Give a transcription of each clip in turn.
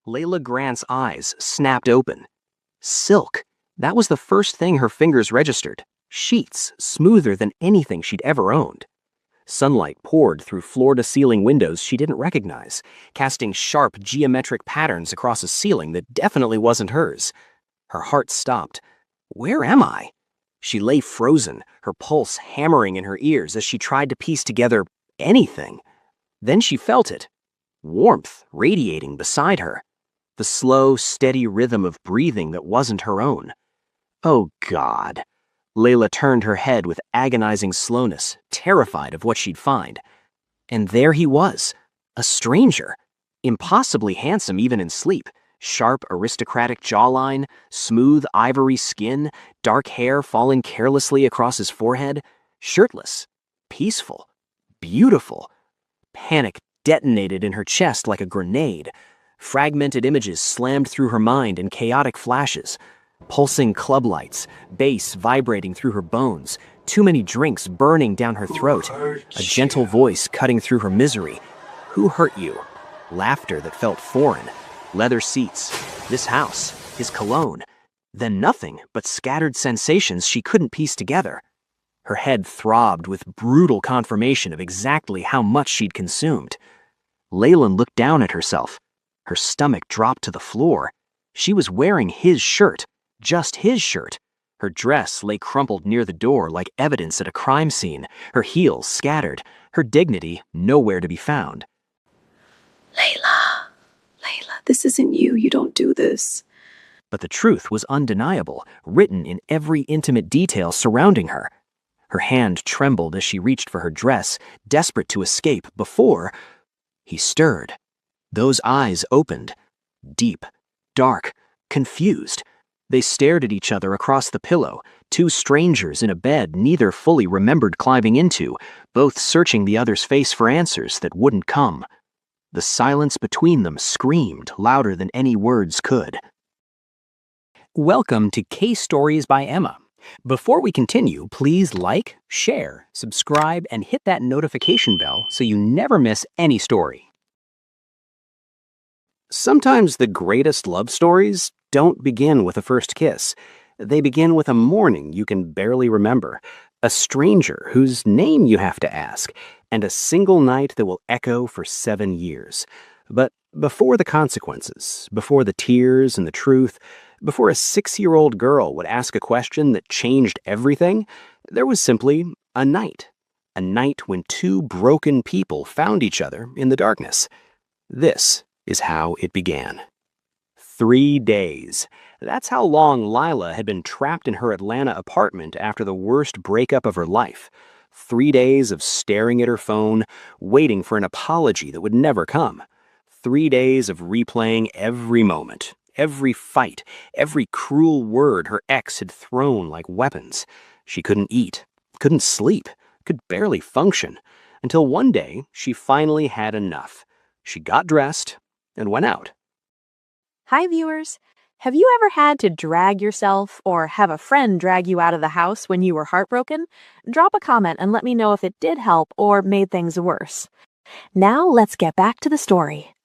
Layla Grant's eyes snapped open. Silk. That was the first thing her fingers registered. Sheets, smoother than anything she'd ever owned. Sunlight poured through floor-to-ceiling windows she didn't recognize, casting sharp geometric patterns across a ceiling that definitely wasn't hers. Her heart stopped. Where am I? She lay frozen, her pulse hammering in her ears as she tried to piece together anything. Then she felt it. Warmth radiating beside her. The slow, steady rhythm of breathing that wasn't her own. Oh, God. Layla turned her head with agonizing slowness, terrified of what she'd find. And there he was, a stranger. Impossibly handsome even in sleep. Sharp, aristocratic jawline, smooth ivory skin, dark hair falling carelessly across his forehead. Shirtless. Peaceful. Beautiful. Panic detonated in her chest like a grenade. Fragmented images slammed through her mind in chaotic flashes. Pulsing club lights, bass vibrating through her bones, too many drinks burning down her throat, a gentle voice cutting through her misery. Who hurt you? Laughter that felt foreign. Leather seats, this house, his cologne. Then nothing but scattered sensations she couldn't piece together. Her head throbbed with brutal confirmation of exactly how much she'd consumed. Leyland looked down at herself. Her stomach dropped to the floor. She was wearing his shirt, just his shirt. Her dress lay crumpled near the door like evidence at a crime scene, her heels scattered, her dignity nowhere to be found. Layla, this isn't you. You don't do this. But the truth was undeniable, written in every intimate detail surrounding her. Her hand trembled as she reached for her dress, desperate to escape before he stirred. Those eyes opened. Deep, dark, confused. They stared at each other across the pillow, two strangers in a bed neither fully remembered climbing into, both searching the other's face for answers that wouldn't come. The silence between them screamed louder than any words could. Welcome to Case Stories by Emma. Before we continue, please like, share, subscribe, and hit that notification bell so you never miss any story. Sometimes the greatest love stories don't begin with a first kiss. They begin with a morning you can barely remember, a stranger whose name you have to ask, and a single night that will echo for 7 years. But before the consequences, before the tears and the truth, before a 6-year-old girl would ask a question that changed everything, there was simply a night when two broken people found each other in the darkness. This is how it began. 3 days. That's how long Lila had been trapped in her Atlanta apartment after the worst breakup of her life. 3 days of staring at her phone, waiting for an apology that would never come. 3 days of replaying every moment, every fight, every cruel word her ex had thrown like weapons. She couldn't eat, couldn't sleep, could barely function, until one day she finally had enough. She got dressed and went out. Hi, viewers. Have you ever had to drag yourself or have a friend drag you out of the house when you were heartbroken? Drop a comment and let me know if it did help or made things worse. Now let's get back to the story.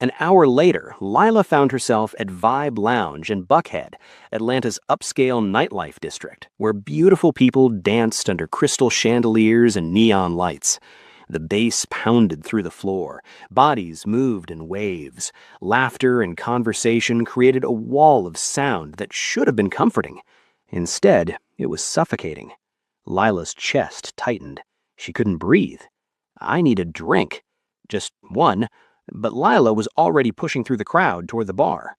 An hour later, Lila found herself at Vibe Lounge in Buckhead, Atlanta's upscale nightlife district, where beautiful people danced under crystal chandeliers and neon lights. The bass pounded through the floor. Bodies moved in waves. Laughter and conversation created a wall of sound that should have been comforting. Instead, it was suffocating. Lila's chest tightened. She couldn't breathe. I need a drink. Just one, but Lila was already pushing through the crowd toward the bar.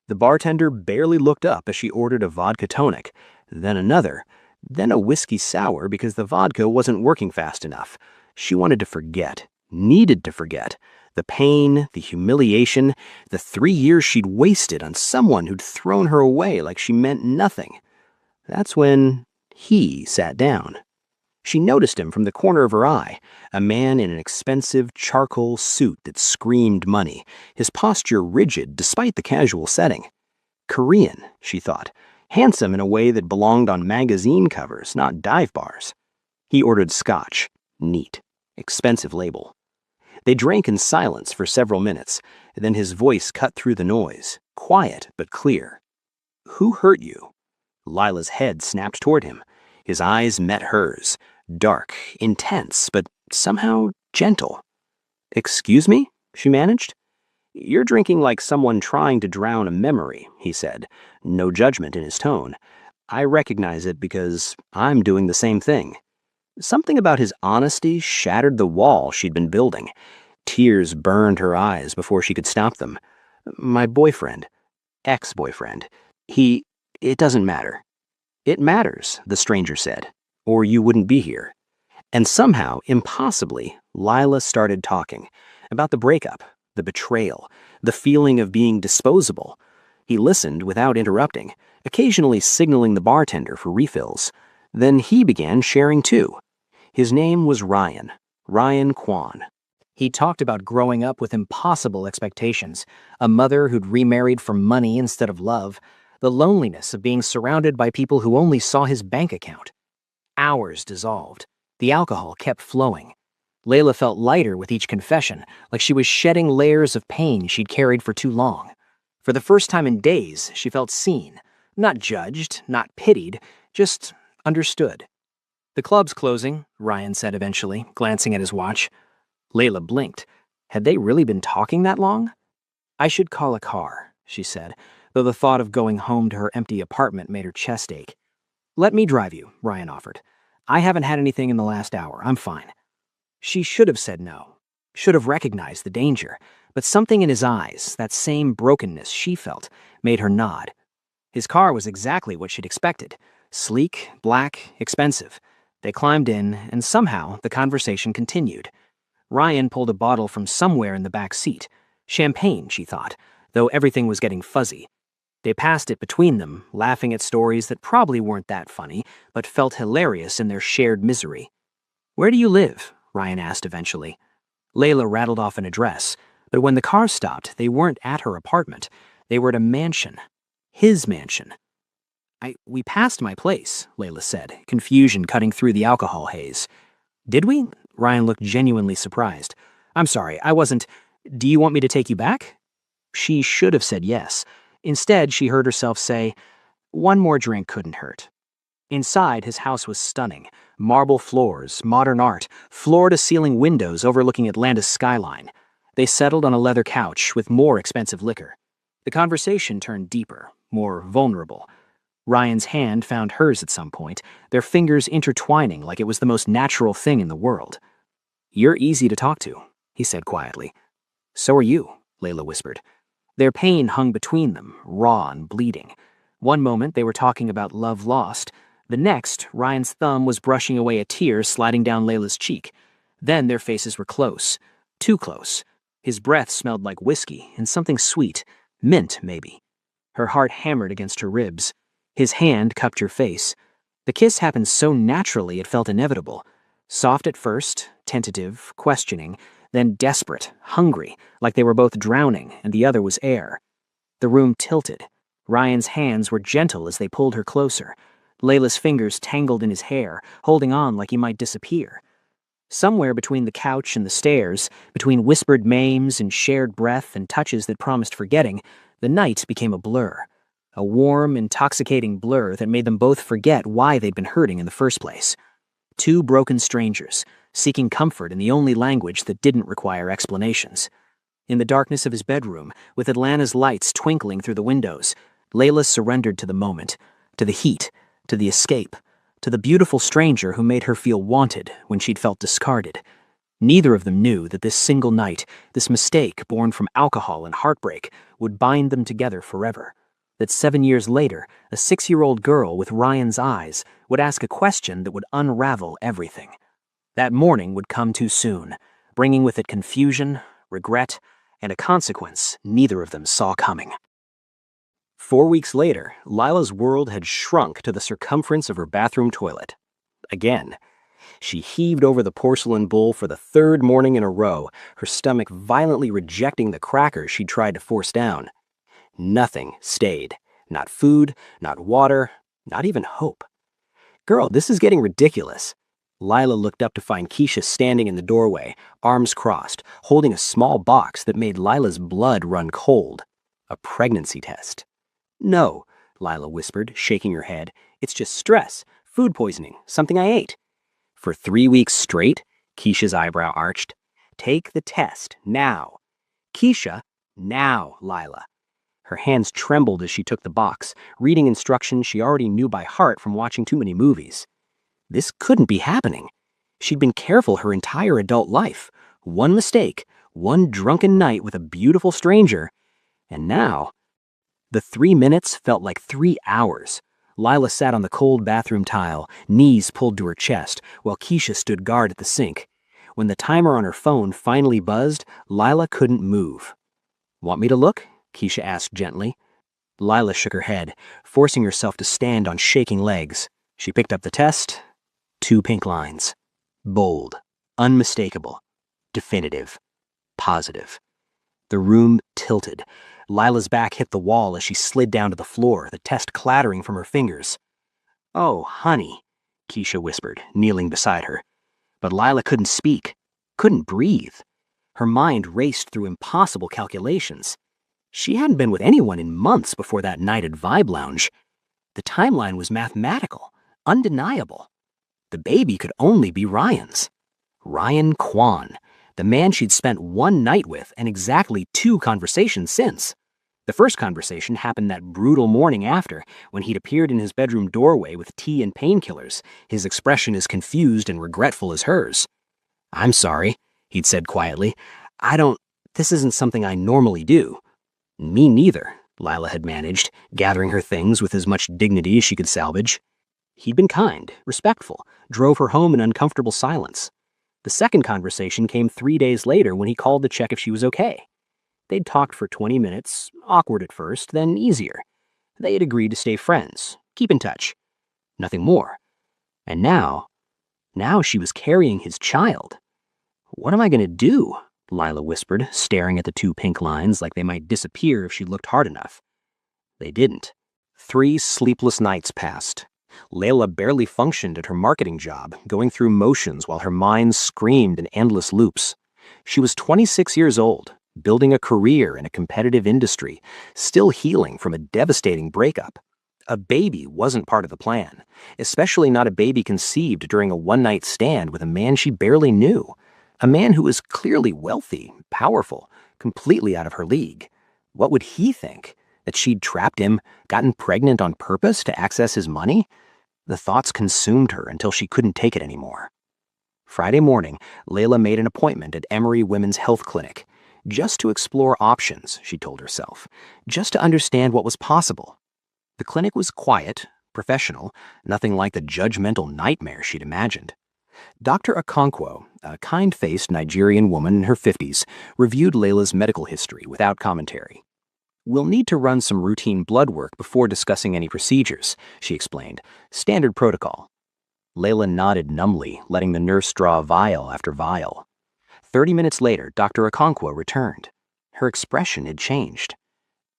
The bartender barely looked up as she ordered a vodka tonic, then another, then a whiskey sour because the vodka wasn't working fast enough. She wanted to forget, needed to forget, the pain, the humiliation, the 3 years she'd wasted on someone who'd thrown her away like she meant nothing. That's when he sat down. She noticed him from the corner of her eye, a man in an expensive charcoal suit that screamed money, his posture rigid despite the casual setting. Korean, she thought, handsome in a way that belonged on magazine covers, not dive bars. He ordered scotch, neat. Expensive label. They drank in silence for several minutes, and then his voice cut through the noise, quiet but clear. "Who hurt you?" Lila's head snapped toward him. His eyes met hers, dark, intense, but somehow gentle. "Excuse me?" she managed. "You're drinking like someone trying to drown a memory," he said, no judgment in his tone. "I recognize it because I'm doing the same thing." Something about his honesty shattered the wall she'd been building. Tears burned her eyes before she could stop them. "My boyfriend. Ex-boyfriend. It doesn't matter." "It matters," the stranger said, "or you wouldn't be here." And somehow, impossibly, Lila started talking about the breakup, the betrayal, the feeling of being disposable. He listened without interrupting, occasionally signaling the bartender for refills. Then he began sharing too. His name was Ryan Kwan. He talked about growing up with impossible expectations, a mother who'd remarried for money instead of love, the loneliness of being surrounded by people who only saw his bank account. Hours dissolved. The alcohol kept flowing. Layla felt lighter with each confession, like she was shedding layers of pain she'd carried for too long. For the first time in days, she felt seen, not judged, not pitied, just understood. "The club's closing," Ryan said eventually, glancing at his watch. Layla blinked. Had they really been talking that long? "I should call a car," she said, though the thought of going home to her empty apartment made her chest ache. "Let me drive you," Ryan offered. "I haven't had anything in the last hour. I'm fine." She should have said no, should have recognized the danger, but something in his eyes, that same brokenness she felt, made her nod. His car was exactly what she'd expected. Sleek, black, expensive. They climbed in, and somehow the conversation continued. Ryan pulled a bottle from somewhere in the back seat. Champagne, she thought, though everything was getting fuzzy. They passed it between them, laughing at stories that probably weren't that funny, but felt hilarious in their shared misery. "Where do you live?" Ryan asked eventually. Layla rattled off an address, but when the car stopped, they weren't at her apartment. They were at a mansion. His mansion. We passed my place," Layla said, confusion cutting through the alcohol haze. "Did we?" Ryan looked genuinely surprised. "I'm sorry, I wasn't. Do you want me to take you back?" She should have said yes. Instead, she heard herself say, "One more drink couldn't hurt." Inside, his house was stunning. Marble floors, modern art, floor-to-ceiling windows overlooking Atlanta's skyline. They settled on a leather couch with more expensive liquor. The conversation turned deeper, more vulnerable. Ryan's hand found hers at some point, their fingers intertwining like it was the most natural thing in the world. "You're easy to talk to," he said quietly. "So are you," Layla whispered. Their pain hung between them, raw and bleeding. One moment they were talking about love lost. The next, Ryan's thumb was brushing away a tear sliding down Layla's cheek. Then their faces were close. Too close. His breath smelled like whiskey and something sweet. Mint, maybe. Her heart hammered against her ribs. His hand cupped her face. The kiss happened so naturally it felt inevitable. Soft at first, tentative, questioning, then desperate, hungry, like they were both drowning and the other was air. The room tilted. Ryan's hands were gentle as they pulled her closer. Layla's fingers tangled in his hair, holding on like he might disappear. Somewhere between the couch and the stairs, between whispered maims and shared breath and touches that promised forgetting, the night became a blur. A warm, intoxicating blur that made them both forget why they'd been hurting in the first place. Two broken strangers, seeking comfort in the only language that didn't require explanations. In the darkness of his bedroom, with Atlanta's lights twinkling through the windows, Layla surrendered to the moment, to the heat, to the escape, to the beautiful stranger who made her feel wanted when she'd felt discarded. Neither of them knew that this single night, this mistake born from alcohol and heartbreak, would bind them together forever. That 7 years later, a 6-year-old girl with Ryan's eyes would ask a question that would unravel everything. That morning would come too soon, bringing with it confusion, regret, and a consequence neither of them saw coming. 4 weeks later, Lila's world had shrunk to the circumference of her bathroom toilet. Again. She heaved over the porcelain bowl for the 3rd morning in a row, her stomach violently rejecting the crackers she'd tried to force down. Nothing stayed. Not food, not water, not even hope. "Girl, this is getting ridiculous." Lila looked up to find Keisha standing in the doorway, arms crossed, holding a small box that made Lila's blood run cold. A pregnancy test. "No," Lila whispered, shaking her head. "It's just stress, food poisoning, something I ate." "For 3 weeks straight?" Keisha's eyebrow arched. "Take the test, now." "Keisha, now, Lila." Her hands trembled as she took the box, reading instructions she already knew by heart from watching too many movies. This couldn't be happening. She'd been careful her entire adult life. One mistake, one drunken night with a beautiful stranger, and now the 3 minutes felt like 3 hours. Lila sat on the cold bathroom tile, knees pulled to her chest, while Keisha stood guard at the sink. When the timer on her phone finally buzzed, Lila couldn't move. "Want me to look?" Keisha asked gently. Lila shook her head, forcing herself to stand on shaking legs. She picked up the test. 2 pink lines. Bold, unmistakable, definitive, positive. The room tilted. Lila's back hit the wall as she slid down to the floor, the test clattering from her fingers. "Oh, honey," Keisha whispered, kneeling beside her. But Lila couldn't speak, couldn't breathe. Her mind raced through impossible calculations. She hadn't been with anyone in months before that night at Vibe Lounge. The timeline was mathematical, undeniable. The baby could only be Ryan's. Ryan Kwan, the man she'd spent one night with and exactly 2 conversations since. The first conversation happened that brutal morning after, when he'd appeared in his bedroom doorway with tea and painkillers, his expression as confused and regretful as hers. "I'm sorry," he'd said quietly. This isn't something I normally do." "Me neither," Lila had managed, gathering her things with as much dignity as she could salvage. He'd been kind, respectful, drove her home in uncomfortable silence. The second conversation came 3 days later when he called to check if she was okay. They'd talked for 20 minutes, awkward at first, then easier. They had agreed to stay friends, keep in touch. Nothing more. And now she was carrying his child. "What am I going to do?" Lila whispered, staring at the 2 pink lines like they might disappear if she looked hard enough. They didn't. 3 sleepless nights passed. Layla barely functioned at her marketing job, going through motions while her mind screamed in endless loops. She was 26 years old, building a career in a competitive industry, still healing from a devastating breakup. A baby wasn't part of the plan, especially not a baby conceived during a one-night stand with a man she barely knew. A man who was clearly wealthy, powerful, completely out of her league. What would he think? That she'd trapped him, gotten pregnant on purpose to access his money? The thoughts consumed her until she couldn't take it anymore. Friday morning, Layla made an appointment at Emory Women's Health Clinic. Just to explore options, she told herself. Just to understand what was possible. The clinic was quiet, professional, nothing like the judgmental nightmare she'd imagined. Dr. Okonkwo, a kind-faced Nigerian woman in her 50s, reviewed Layla's medical history without commentary. "We'll need to run some routine blood work before discussing any procedures," she explained. "Standard protocol." Layla nodded numbly, letting the nurse draw vial after vial. 30 minutes later, Dr. Okonkwo returned. Her expression had changed.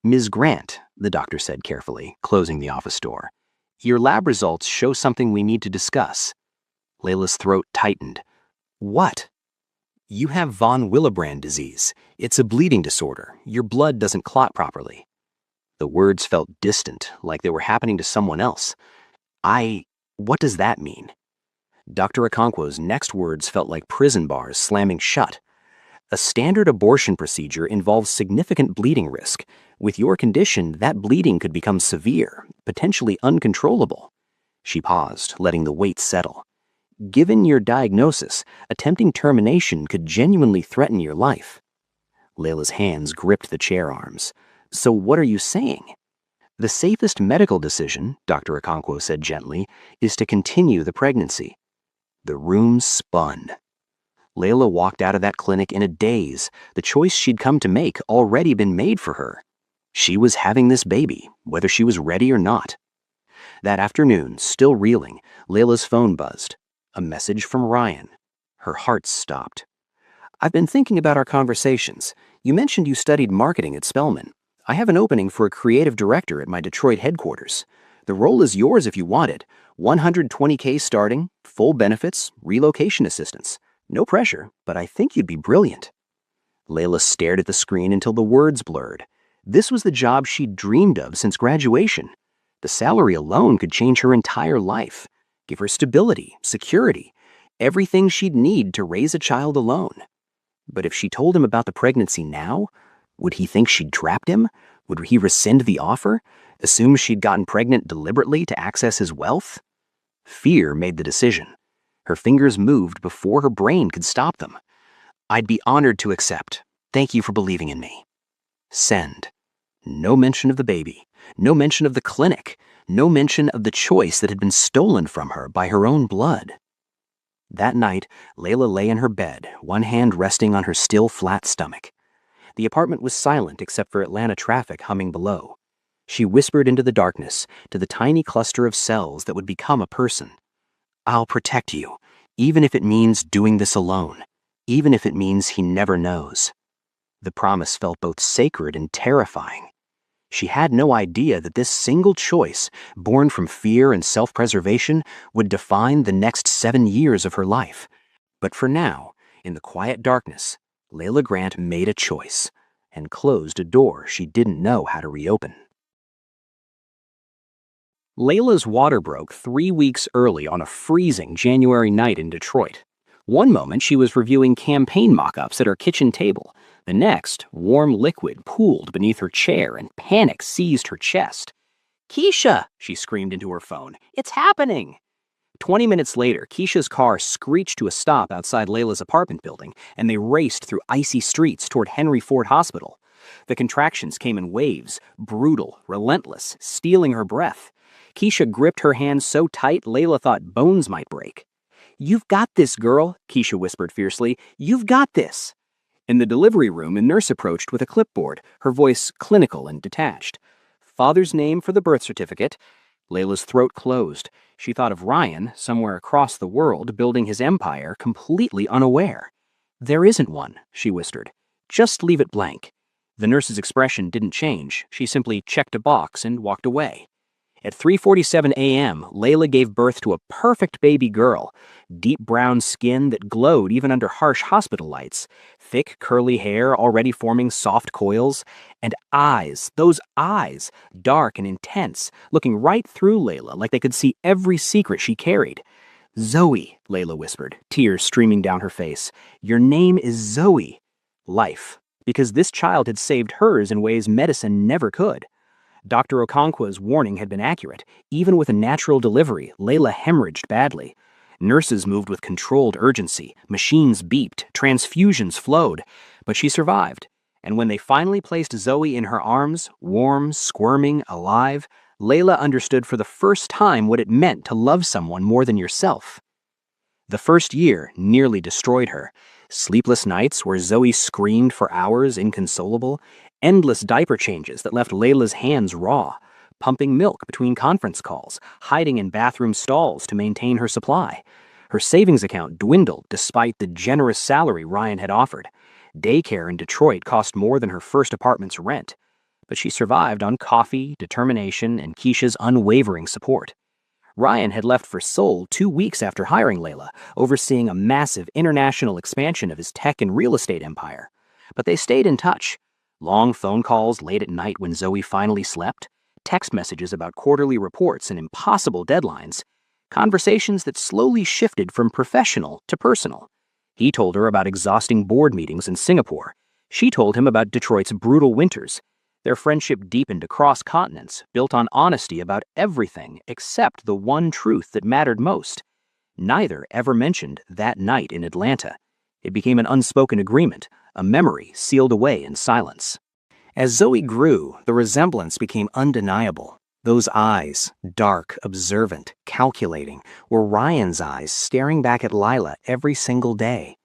"Ms. Grant," the doctor said carefully, closing the office door, "your lab results show something we need to discuss." Layla's throat tightened. "What?" "You have von Willebrand disease. It's a bleeding disorder. Your blood doesn't clot properly." The words felt distant, like they were happening to someone else. What does that mean?" Dr. Okonkwo's next words felt like prison bars slamming shut. "A standard abortion procedure involves significant bleeding risk. With your condition, that bleeding could become severe, potentially uncontrollable." She paused, letting the weight settle. "Given your diagnosis, attempting termination could genuinely threaten your life." Layla's hands gripped the chair arms. "So what are you saying?" "The safest medical decision," Dr. Okonkwo said gently, "is to continue the pregnancy." The room spun. Layla walked out of that clinic in a daze, the choice she'd come to make already been made for her. She was having this baby, whether she was ready or not. That afternoon, still reeling, Layla's phone buzzed. A message from Ryan. Her heart stopped. "I've been thinking about our conversations. You mentioned you studied marketing at Spelman. I have an opening for a creative director at my Detroit headquarters. The role is yours if you want it. $120K starting, full benefits, relocation assistance. No pressure, but I think you'd be brilliant. Layla stared at the screen until the words blurred. This was the job she'd dreamed of since graduation. The salary alone could change her entire life, give her stability, security, everything she'd need to raise a child alone. But if she told him about the pregnancy now, would he think she'd trapped him? Would he rescind the offer? Assume she'd gotten pregnant deliberately to access his wealth? Fear made the decision. Her fingers moved before her brain could stop them. I'd be honored to accept. Thank you for believing in me. Send. No mention of the baby. No mention of the clinic. No mention of the choice that had been stolen from her by her own blood. That night, Layla lay in her bed, one hand resting on her still flat stomach. The apartment was silent except for Atlanta traffic humming below. She whispered into the darkness, to the tiny cluster of cells that would become a person. I'll protect you, even if it means doing this alone, even if it means he never knows. The promise felt both sacred and terrifying. She had no idea that this single choice, born from fear and self-preservation, would define the next 7 years of her life. But for now, in the quiet darkness, Layla Grant made a choice and closed a door she didn't know how to reopen. Layla's water broke 3 weeks early on a freezing January night in Detroit. One moment she was reviewing campaign mock-ups at her kitchen table. The next, warm liquid pooled beneath her chair and panic seized her chest. Keisha, she screamed into her phone. It's happening! 20 minutes later, Keisha's car screeched to a stop outside Layla's apartment building, and they raced through icy streets toward Henry Ford Hospital. The contractions came in waves, brutal, relentless, stealing her breath. Keisha gripped her hand so tight Layla thought bones might break. You've got this, girl, Keisha whispered fiercely. You've got this. In the delivery room, a nurse approached with a clipboard, her voice clinical and detached. Father's name for the birth certificate. Layla's throat closed. She thought of Ryan, somewhere across the world, building his empire, completely unaware. There isn't one, she whispered. Just leave it blank. The nurse's expression didn't change. She simply checked a box and walked away. At 3:47 a.m., Layla gave birth to a perfect baby girl. Deep brown skin that glowed even under harsh hospital lights, thick curly hair already forming soft coils, and eyes, those eyes, dark and intense, looking right through Layla like they could see every secret she carried. Zoe, Layla whispered, tears streaming down her face. Your name is Zoe. Life, because this child had saved hers in ways medicine never could. Dr. Okonkwo's warning had been accurate. Even with a natural delivery, Layla hemorrhaged badly. Nurses moved with controlled urgency, machines beeped, transfusions flowed, but she survived. And when they finally placed Zoe in her arms, warm, squirming, alive, Layla understood for the first time what it meant to love someone more than yourself. The first year nearly destroyed her. Sleepless nights where Zoe screamed for hours, inconsolable, endless diaper changes that left Layla's hands raw, pumping milk between conference calls, hiding in bathroom stalls to maintain her supply. Her savings account dwindled despite the generous salary Ryan had offered. Daycare in Detroit cost more than her first apartment's rent, but she survived on coffee, determination, and Keisha's unwavering support. Ryan had left for Seoul 2 weeks after hiring Layla, overseeing a massive international expansion of his tech and real estate empire. But they stayed in touch. Long phone calls late at night when Zoe finally slept, text messages about quarterly reports and impossible deadlines, conversations that slowly shifted from professional to personal. He told her about exhausting board meetings in Singapore. She told him about Detroit's brutal winters. Their friendship deepened across continents, built on honesty about everything except the one truth that mattered most. Neither ever mentioned that night in Atlanta. It became an unspoken agreement, a memory sealed away in silence. As Zoe grew, the resemblance became undeniable. Those eyes, dark, observant, calculating, were Ryan's eyes staring back at Lila every single day.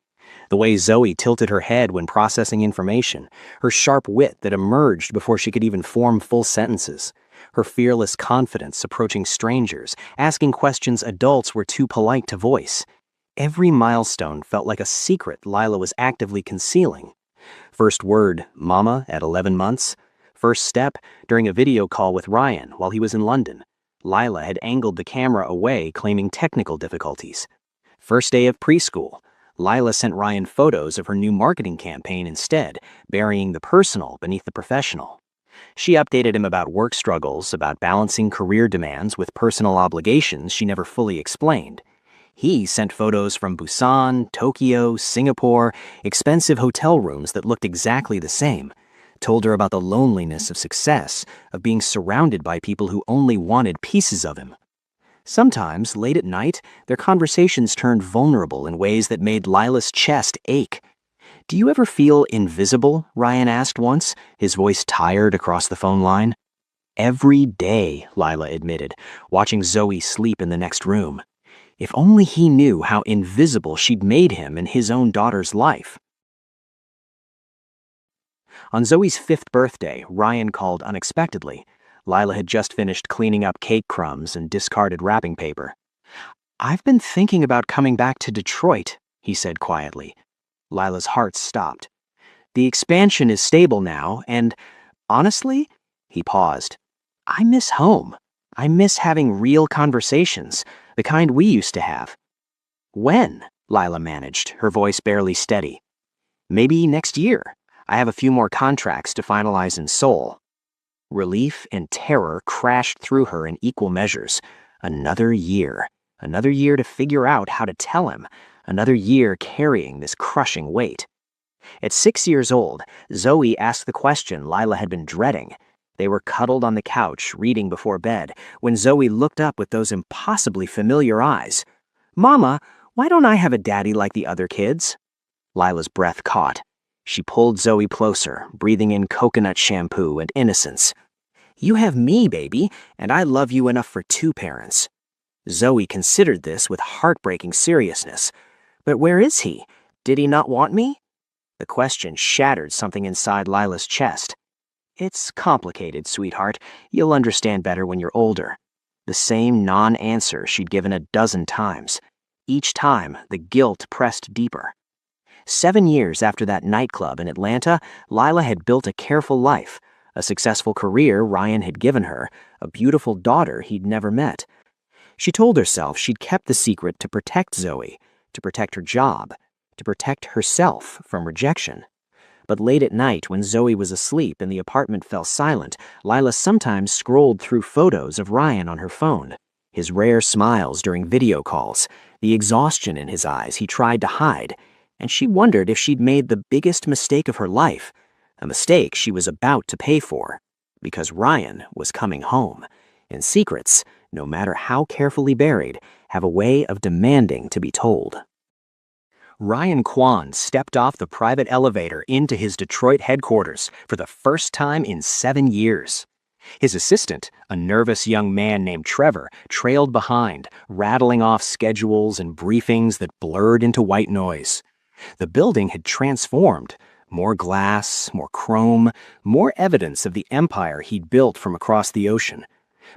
The way Zoe tilted her head when processing information, her sharp wit that emerged before she could even form full sentences, her fearless confidence approaching strangers, asking questions adults were too polite to voice. Every milestone felt like a secret Lila was actively concealing. First word, mama, at 11 months. First step, during a video call with Ryan while he was in London. Lila had angled the camera away, claiming technical difficulties. First day of preschool, Lila sent Ryan photos of her new marketing campaign instead, burying the personal beneath the professional. She updated him about work struggles, about balancing career demands with personal obligations she never fully explained. He sent photos from Busan, Tokyo, Singapore, expensive hotel rooms that looked exactly the same. Told her about the loneliness of success, of being surrounded by people who only wanted pieces of him. Sometimes, late at night, their conversations turned vulnerable in ways that made Lila's chest ache. "Do you ever feel invisible?" Ryan asked once, his voice tired across the phone line. "Every day," Lila admitted, watching Zoe sleep in the next room. If only he knew how invisible she'd made him in his own daughter's life. On Zoe's 5th birthday, Ryan called unexpectedly. Lila had just finished cleaning up cake crumbs and discarded wrapping paper. "I've been thinking about coming back to Detroit," he said quietly. Lila's heart stopped. "The expansion is stable now, and honestly," he paused, "I miss home. I miss having real conversations, the kind we used to have." "When?" Lila managed, her voice barely steady. "Maybe next year. I have a few more contracts to finalize in Seoul." Relief and terror crashed through her in equal measures. Another year to figure out how to tell him, another year carrying this crushing weight. At 6 years old, Zoe asked the question Lila had been dreading. They were cuddled on the couch, reading before bed, when Zoe looked up with those impossibly familiar eyes. "Mama, why don't I have a daddy like the other kids?" Lila's breath caught. She pulled Zoe closer, breathing in coconut shampoo and innocence. "You have me, baby, and I love you enough for 2 parents." Zoe considered this with heartbreaking seriousness. "But where is he? Did he not want me?" The question shattered something inside Lila's chest. "It's complicated, sweetheart. You'll understand better when you're older." The same non-answer she'd given a dozen times. Each time, the guilt pressed deeper. 7 years after that nightclub in Atlanta, Lila had built a careful life, a successful career Ryan had given her, a beautiful daughter he'd never met. She told herself she'd kept the secret to protect Zoe, to protect her job, to protect herself from rejection. But late at night, when Zoe was asleep and the apartment fell silent, Lila sometimes scrolled through photos of Ryan on her phone. His rare smiles during video calls, the exhaustion in his eyes he tried to hide, and she wondered if she'd made the biggest mistake of her life, a mistake she was about to pay for, because Ryan was coming home, and secrets, no matter how carefully buried, have a way of demanding to be told. Ryan Kwan stepped off the private elevator into his Detroit headquarters for the first time in 7 years. His assistant, a nervous young man named Trevor, trailed behind, rattling off schedules and briefings that blurred into white noise. The building had transformed. More glass, more chrome, more evidence of the empire he'd built from across the ocean.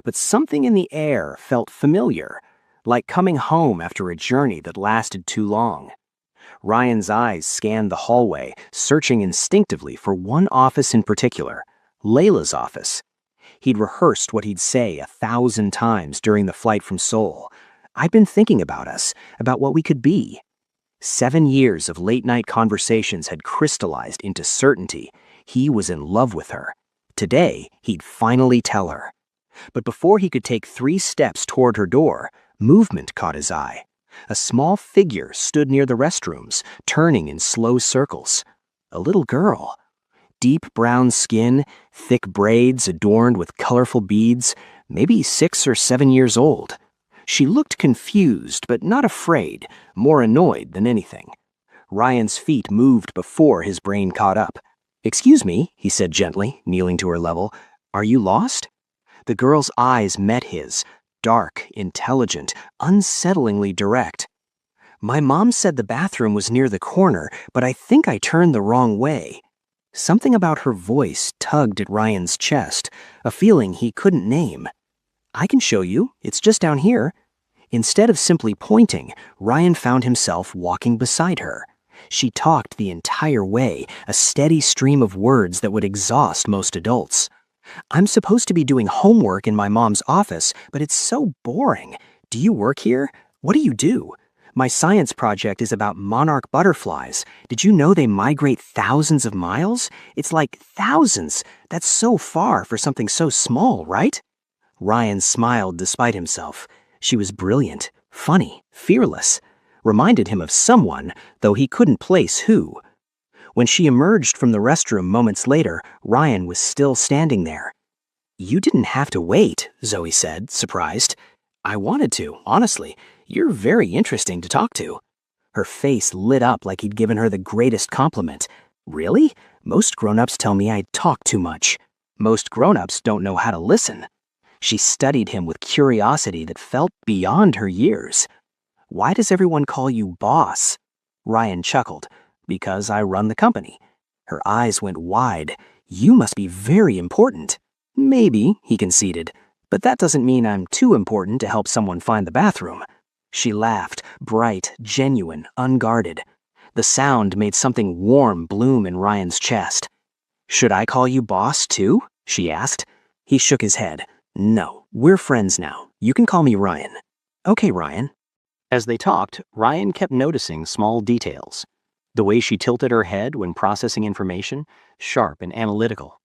But something in the air felt familiar, like coming home after a journey that lasted too long. Ryan's eyes scanned the hallway, searching instinctively for one office in particular, Layla's office. He'd rehearsed what he'd say 1,000 times during the flight from Seoul. "I'd been thinking about us, about what we could be." 7 years of late-night conversations had crystallized into certainty. He was in love with her. Today, he'd finally tell her. But before he could take 3 steps toward her door, movement caught his eye. A small figure stood near the restrooms, turning in slow circles. A little girl. Deep brown skin, thick braids adorned with colorful beads, maybe 6 or 7 years old. She looked confused, but not afraid, more annoyed than anything. Ryan's feet moved before his brain caught up. "Excuse me," he said gently, kneeling to her level. "Are you lost?" The girl's eyes met his, dark, intelligent, unsettlingly direct. "My mom said the bathroom was near the corner, but I think I turned the wrong way." Something about her voice tugged at Ryan's chest, a feeling he couldn't name. "I can show you. It's just down here." Instead of simply pointing, Ryan found himself walking beside her. She talked the entire way, a steady stream of words that would exhaust most adults. I'm supposed to be doing homework in my mom's office, but it's so boring. Do you work here? What do you do? My science project is about monarch butterflies. Did you know they migrate thousands of miles? It's like thousands. That's so far for something so small, right? Ryan smiled despite himself. She was brilliant, funny, fearless. Reminded him of someone, though he couldn't place who. When she emerged from the restroom moments later, Ryan was still standing there. You didn't have to wait, Zoe said, surprised. I wanted to, honestly. You're very interesting to talk to. Her face lit up like he'd given her the greatest compliment. Really? Most grown-ups tell me I talk too much. Most grown-ups don't know how to listen. She studied him with curiosity that felt beyond her years. Why does everyone call you boss? Ryan chuckled. Because I run the company. Her eyes went wide. You must be very important. Maybe, he conceded, but that doesn't mean I'm too important to help someone find the bathroom. She laughed, bright, genuine, unguarded. The sound made something warm bloom in Ryan's chest. Should I call you boss too? She asked. He shook his head. No, we're friends now. You can call me Ryan. Okay, Ryan. As they talked, Ryan kept noticing small details. The way she tilted her head when processing information, sharp and analytical.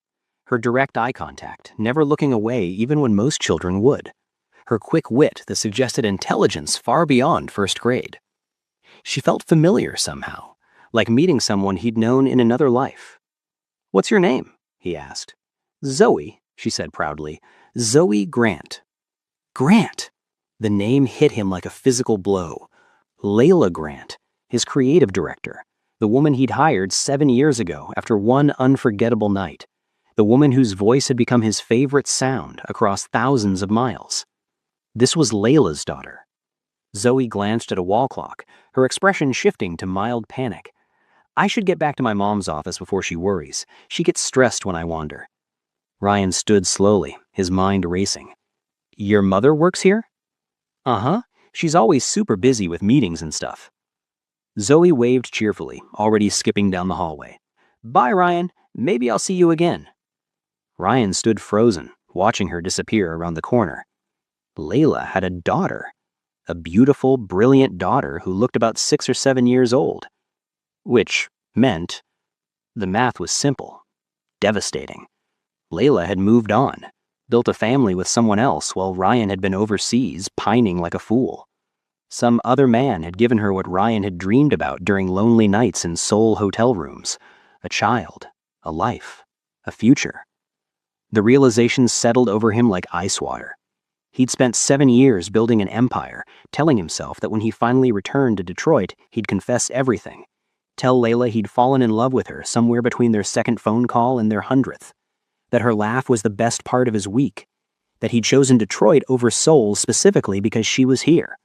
Her direct eye contact, never looking away even when most children would. Her quick wit that suggested intelligence far beyond first grade. She felt familiar somehow, like meeting someone he'd known in another life. What's your name? He asked. Zoe, she said proudly. Zoe Grant. Grant! The name hit him like a physical blow. Layla Grant, his creative director, the woman he'd hired 7 years ago after one unforgettable night. The woman whose voice had become his favorite sound across thousands of miles. This was Layla's daughter. Zoe glanced at a wall clock, her expression shifting to mild panic. I should get back to my mom's office before she worries. She gets stressed when I wander. Ryan stood slowly, his mind racing. Your mother works here? Uh-huh. She's always super busy with meetings and stuff. Zoe waved cheerfully, already skipping down the hallway. Bye, Ryan. Maybe I'll see you again. Ryan stood frozen, watching her disappear around the corner. Layla had a daughter. A beautiful, brilliant daughter who looked about 6 or 7 years old. Which meant the math was simple, devastating. Layla had moved on, built a family with someone else while Ryan had been overseas, pining like a fool. Some other man had given her what Ryan had dreamed about during lonely nights in Seoul hotel rooms. A child, a life, a future. The realization settled over him like ice water. He'd spent 7 years building an empire, telling himself that when he finally returned to Detroit, he'd confess everything. Tell Layla he'd fallen in love with her somewhere between their second phone call and their 100th. That her laugh was the best part of his week. That he'd chosen Detroit over Seoul specifically because she was here.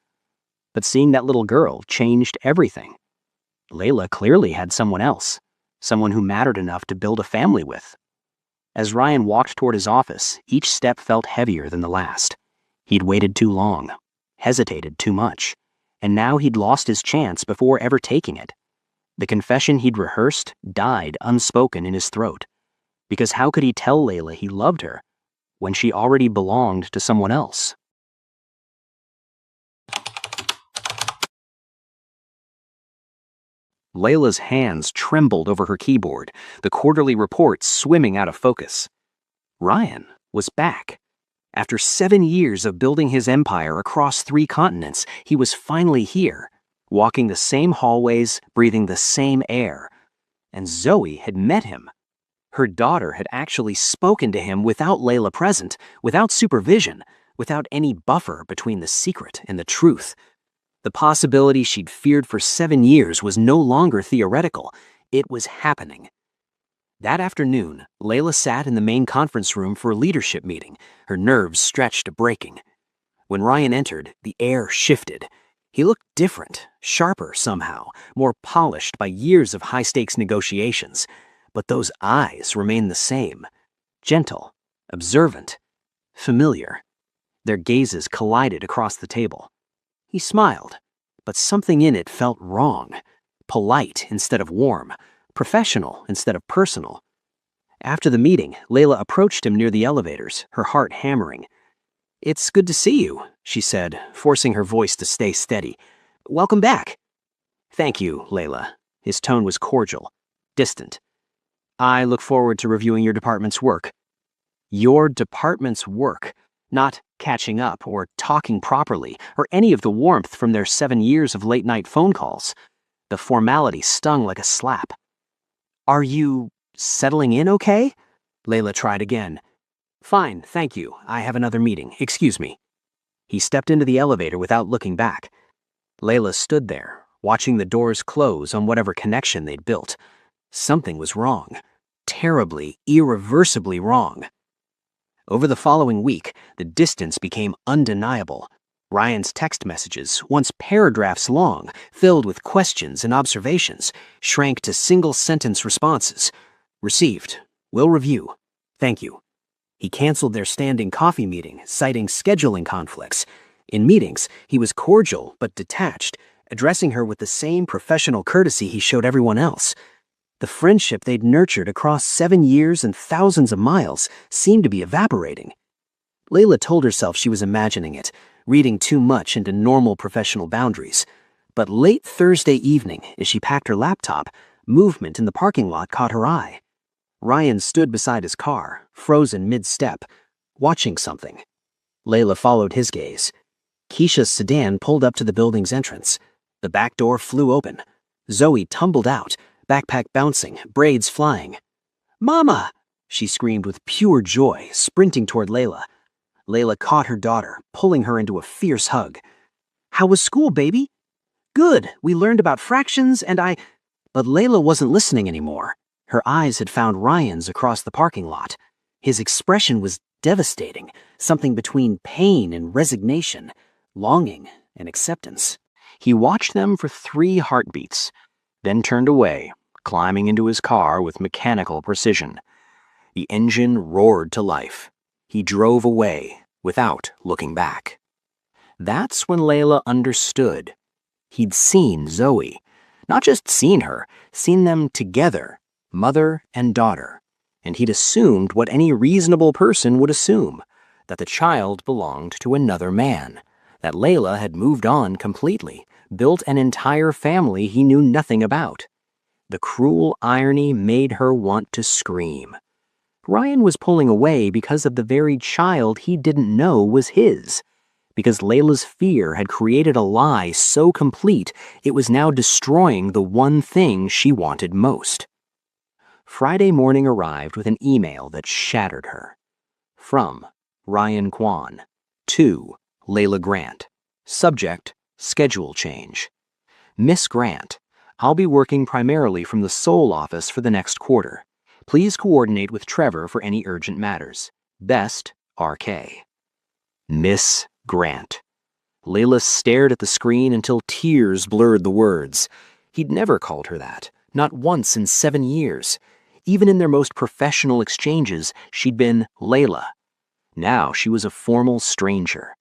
But seeing that little girl changed everything. Layla clearly had someone else, someone who mattered enough to build a family with. As Ryan walked toward his office, each step felt heavier than the last. He'd waited too long, hesitated too much, and now he'd lost his chance before ever taking it. The confession he'd rehearsed died unspoken in his throat. Because how could he tell Layla he loved her when she already belonged to someone else? Layla's hands trembled over her keyboard, the quarterly report swimming out of focus. Ryan was back. After 7 years of building his empire across 3 continents, he was finally here, walking the same hallways, breathing the same air. And Zoe had met him. Her daughter had actually spoken to him without Layla present, without supervision, without any buffer between the secret and the truth. The possibility she'd feared for 7 years was no longer theoretical. It was happening. That afternoon, Layla sat in the main conference room for a leadership meeting, her nerves stretched to breaking. When Ryan entered, the air shifted. He looked different, sharper somehow, more polished by years of high-stakes negotiations. But those eyes remained the same. Gentle, observant, familiar. Their gazes collided across the table. He smiled, but something in it felt wrong. Polite instead of warm, professional instead of personal. After the meeting, Layla approached him near the elevators, her heart hammering. "It's good to see you," she said, forcing her voice to stay steady. "Welcome back." "Thank you, Layla." His tone was cordial, distant. "I look forward to reviewing your department's work." Your department's work, not catching up or talking properly or any of the warmth from their 7 years of late-night phone calls. The formality stung like a slap. "Are you settling in okay?" Layla tried again. "Fine, thank you. I have another meeting. Excuse me." He stepped into the elevator without looking back. Layla stood there, watching the doors close on whatever connection they'd built. Something was wrong. Terribly, irreversibly wrong. Over the following week, the distance became undeniable. Ryan's text messages, once paragraphs long, filled with questions and observations, shrank to single-sentence responses. Received. Will review. Thank you. He canceled their standing coffee meeting, citing scheduling conflicts. In meetings, he was cordial but detached, addressing her with the same professional courtesy he showed everyone else. The friendship they'd nurtured across 7 years and thousands of miles seemed to be evaporating. Layla told herself she was imagining it, reading too much into normal professional boundaries. But late Thursday evening, as she packed her laptop, movement in the parking lot caught her eye. Ryan stood beside his car, frozen mid-step, watching something. Layla followed his gaze. Keisha's sedan pulled up to the building's entrance. The back door flew open. Zoe tumbled out, backpack bouncing, braids flying. "Mama!" she screamed with pure joy, sprinting toward Layla. Layla caught her daughter, pulling her into a fierce hug. "How was school, baby?" "Good. We learned about fractions and I—" But Layla wasn't listening anymore. Her eyes had found Ryan's across the parking lot. His expression was devastating, something between pain and resignation, longing and acceptance. He watched them for 3 heartbeats, then turned away, climbing into his car with mechanical precision. The engine roared to life. He drove away without looking back. That's when Layla understood. He'd seen Zoe. Not just seen her, seen them together, mother and daughter. And he'd assumed what any reasonable person would assume, that the child belonged to another man, that Layla had moved on completely, built an entire family he knew nothing about. The cruel irony made her want to scream. Ryan was pulling away because of the very child he didn't know was his. Because Layla's fear had created a lie so complete it was now destroying the one thing she wanted most. Friday morning arrived with an email that shattered her. From Ryan Kwan to Layla Grant. Subject, schedule change. Miss Grant, I'll be working primarily from the Seoul office for the next quarter. Please coordinate with Trevor for any urgent matters. Best, RK. Miss Grant. Layla stared at the screen until tears blurred the words. He'd never called her that, not once in 7 years. Even in their most professional exchanges, she'd been Layla. Now she was a formal stranger.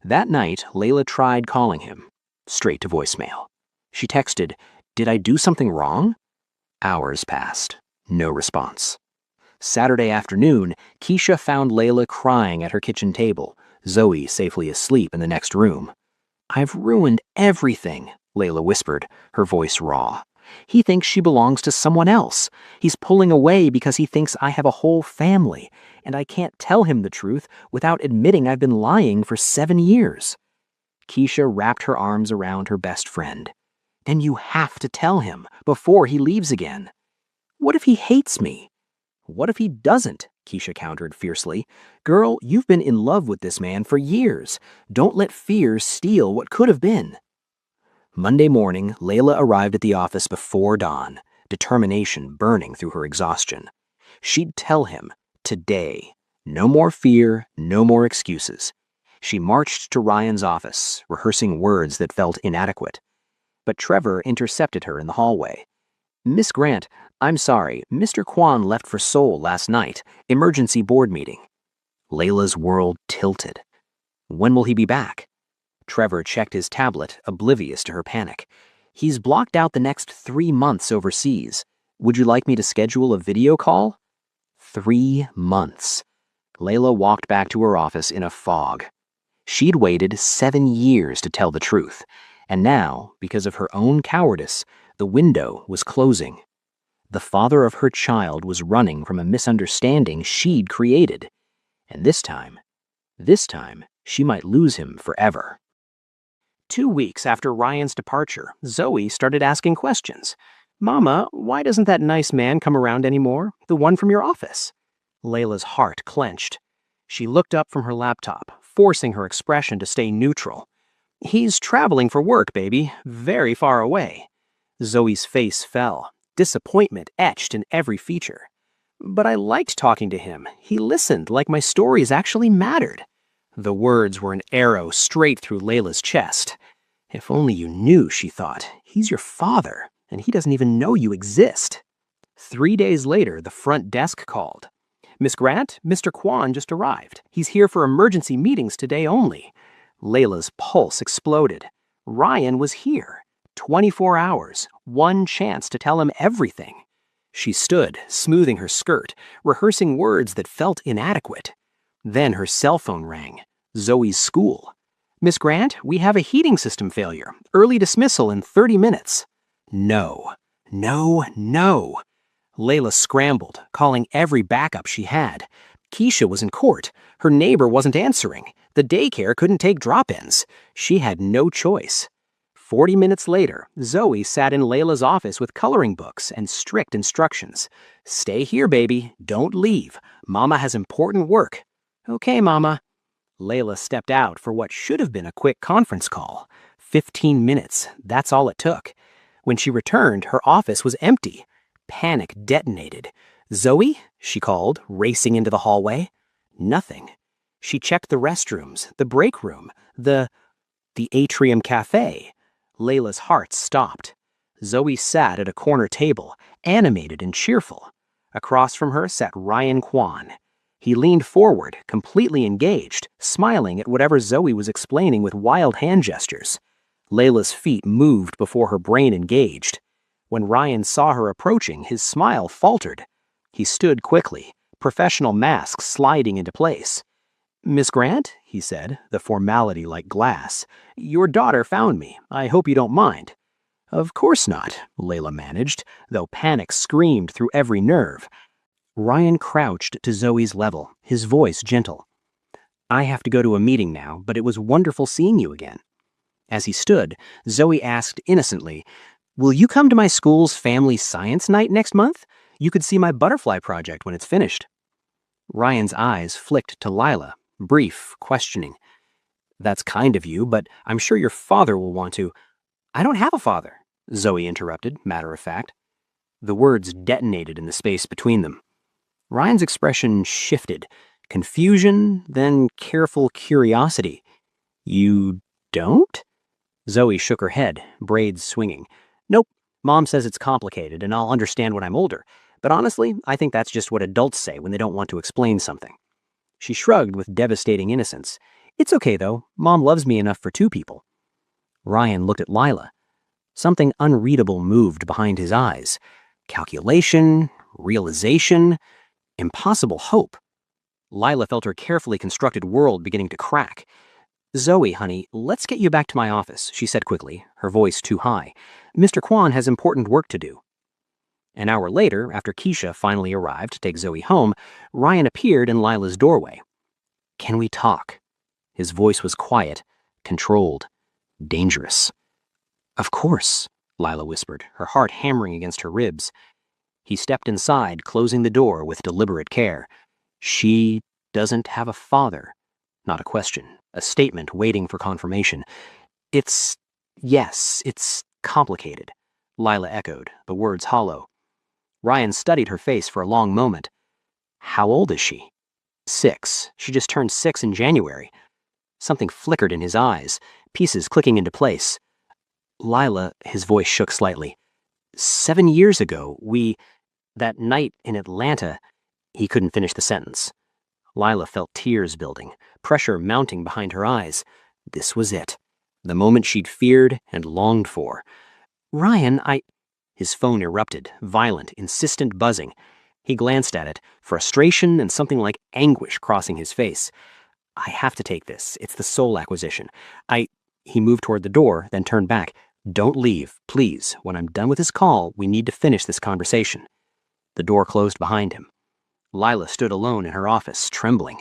That night, Layla tried calling him, straight to voicemail. She texted, "Did I do something wrong?" Hours passed. No response. Saturday afternoon, Keisha found Layla crying at her kitchen table, Zoe safely asleep in the next room. "I've ruined everything," Layla whispered, her voice raw. "He thinks she belongs to someone else. He's pulling away because he thinks I have a whole family, and I can't tell him the truth without admitting I've been lying for 7 years." Keisha wrapped her arms around her best friend. "Then you have to tell him before he leaves again." "What if he hates me?" "What if he doesn't?" Keisha countered fiercely. "Girl, you've been in love with this man for years. Don't let fear steal what could have been." Monday morning, Layla arrived at the office before dawn, determination burning through her exhaustion. She'd tell him, today. No more fear, no more excuses. She marched to Ryan's office, rehearsing words that felt inadequate. But Trevor intercepted her in the hallway. "Miss Grant, I'm sorry, Mr. Kwan left for Seoul last night. Emergency board meeting." Layla's world tilted. "When will he be back?" Trevor checked his tablet, oblivious to her panic. "He's blocked out the next 3 months overseas. Would you like me to schedule a video call?" 3 months. Layla walked back to her office in a fog. She'd waited 7 years to tell the truth, and now, because of her own cowardice, the window was closing. The father of her child was running from a misunderstanding she'd created. And this time, she might lose him forever. 2 weeks after Ryan's departure, Zoe started asking questions. "Mama, why doesn't that nice man come around anymore? The one from your office?" Layla's heart clenched. She looked up from her laptop, forcing her expression to stay neutral. "He's traveling for work, baby, very far away." Zoe's face fell, disappointment etched in every feature. "But I liked talking to him. He listened like my stories actually mattered." The words were an arrow straight through Layla's chest. "If only you knew," she thought. "He's your father, and he doesn't even know you exist." 3 days later, the front desk called. "Miss Grant, Mr. Kwan just arrived. He's here for emergency meetings today only." Layla's pulse exploded. Ryan was here. 24 hours, one chance to tell him everything. She stood, smoothing her skirt, rehearsing words that felt inadequate. Then her cell phone rang. Zoe's school. "Miss Grant, we have a heating system failure. Early dismissal in 30 minutes. No. Layla scrambled, calling every backup she had. Keisha was in court. Her neighbor wasn't answering. The daycare couldn't take drop-ins. She had no choice. 40 minutes later, Zoe sat in Layla's office with coloring books and strict instructions. "Stay here, baby. Don't leave. Mama has important work." "Okay, Mama." Layla stepped out for what should have been a quick conference call. 15 minutes, that's all it took. When she returned, her office was empty. Panic detonated. "Zoe?" she called, racing into the hallway. Nothing. She checked the restrooms, the break room, the atrium cafe. Layla's heart stopped. Zoe sat at a corner table, animated and cheerful. Across from her sat Ryan Kwan. He leaned forward, completely engaged, smiling at whatever Zoe was explaining with wild hand gestures. Layla's feet moved before her brain engaged. When Ryan saw her approaching, his smile faltered. He stood quickly, professional mask sliding into place. "Miss Grant," he said, the formality like glass, "your daughter found me. I hope you don't mind." "Of course not," Layla managed, though panic screamed through every nerve. Ryan crouched to Zoe's level, his voice gentle. "I have to go to a meeting now, but it was wonderful seeing you again." As he stood, Zoe asked innocently, "Will you come to my school's family science night next month? You could see my butterfly project when it's finished." Ryan's eyes flicked to Lila, brief, questioning. "That's kind of you, but I'm sure your father will want to." "I don't have a father," Zoe interrupted, matter of fact. The words detonated in the space between them. Ryan's expression shifted, confusion, then careful curiosity. "You don't?" Zoe shook her head, braids swinging. "Nope, Mom says it's complicated and I'll understand when I'm older, but honestly, I think that's just what adults say when they don't want to explain something." She shrugged with devastating innocence. "It's okay though, Mom loves me enough for 2 people." Ryan looked at Lila. Something unreadable moved behind his eyes. Calculation, realization, impossible hope. Lila felt her carefully constructed world beginning to crack. "Zoe, honey, let's get you back to my office," she said quickly, her voice too high. "Mr. Kwan has important work to do." An hour later, after Keisha finally arrived to take Zoe home, Ryan appeared in Lila's doorway. "Can we talk?" His voice was quiet, controlled, dangerous. "Of course," Lila whispered, her heart hammering against her ribs. He stepped inside, closing the door with deliberate care. She doesn't have a father. Not a question, a statement waiting for confirmation. Yes, it's complicated," Lila echoed, the words hollow. Ryan studied her face for a long moment. "How old is she?" 6. She just turned 6 in January. Something flickered in his eyes, pieces clicking into place. "Lila," his voice shook slightly. 7 years ago, that night in Atlanta," he couldn't finish the sentence. Lila felt tears building, pressure mounting behind her eyes. This was it. The moment she'd feared and longed for. "Ryan, His phone erupted, violent, insistent buzzing. He glanced at it, frustration and something like anguish crossing his face. I have to take this. It's the soul acquisition. He moved toward the door, then turned back. Don't leave, please. When I'm done with this call, we need to finish this conversation. The door closed behind him. Lila stood alone in her office, trembling.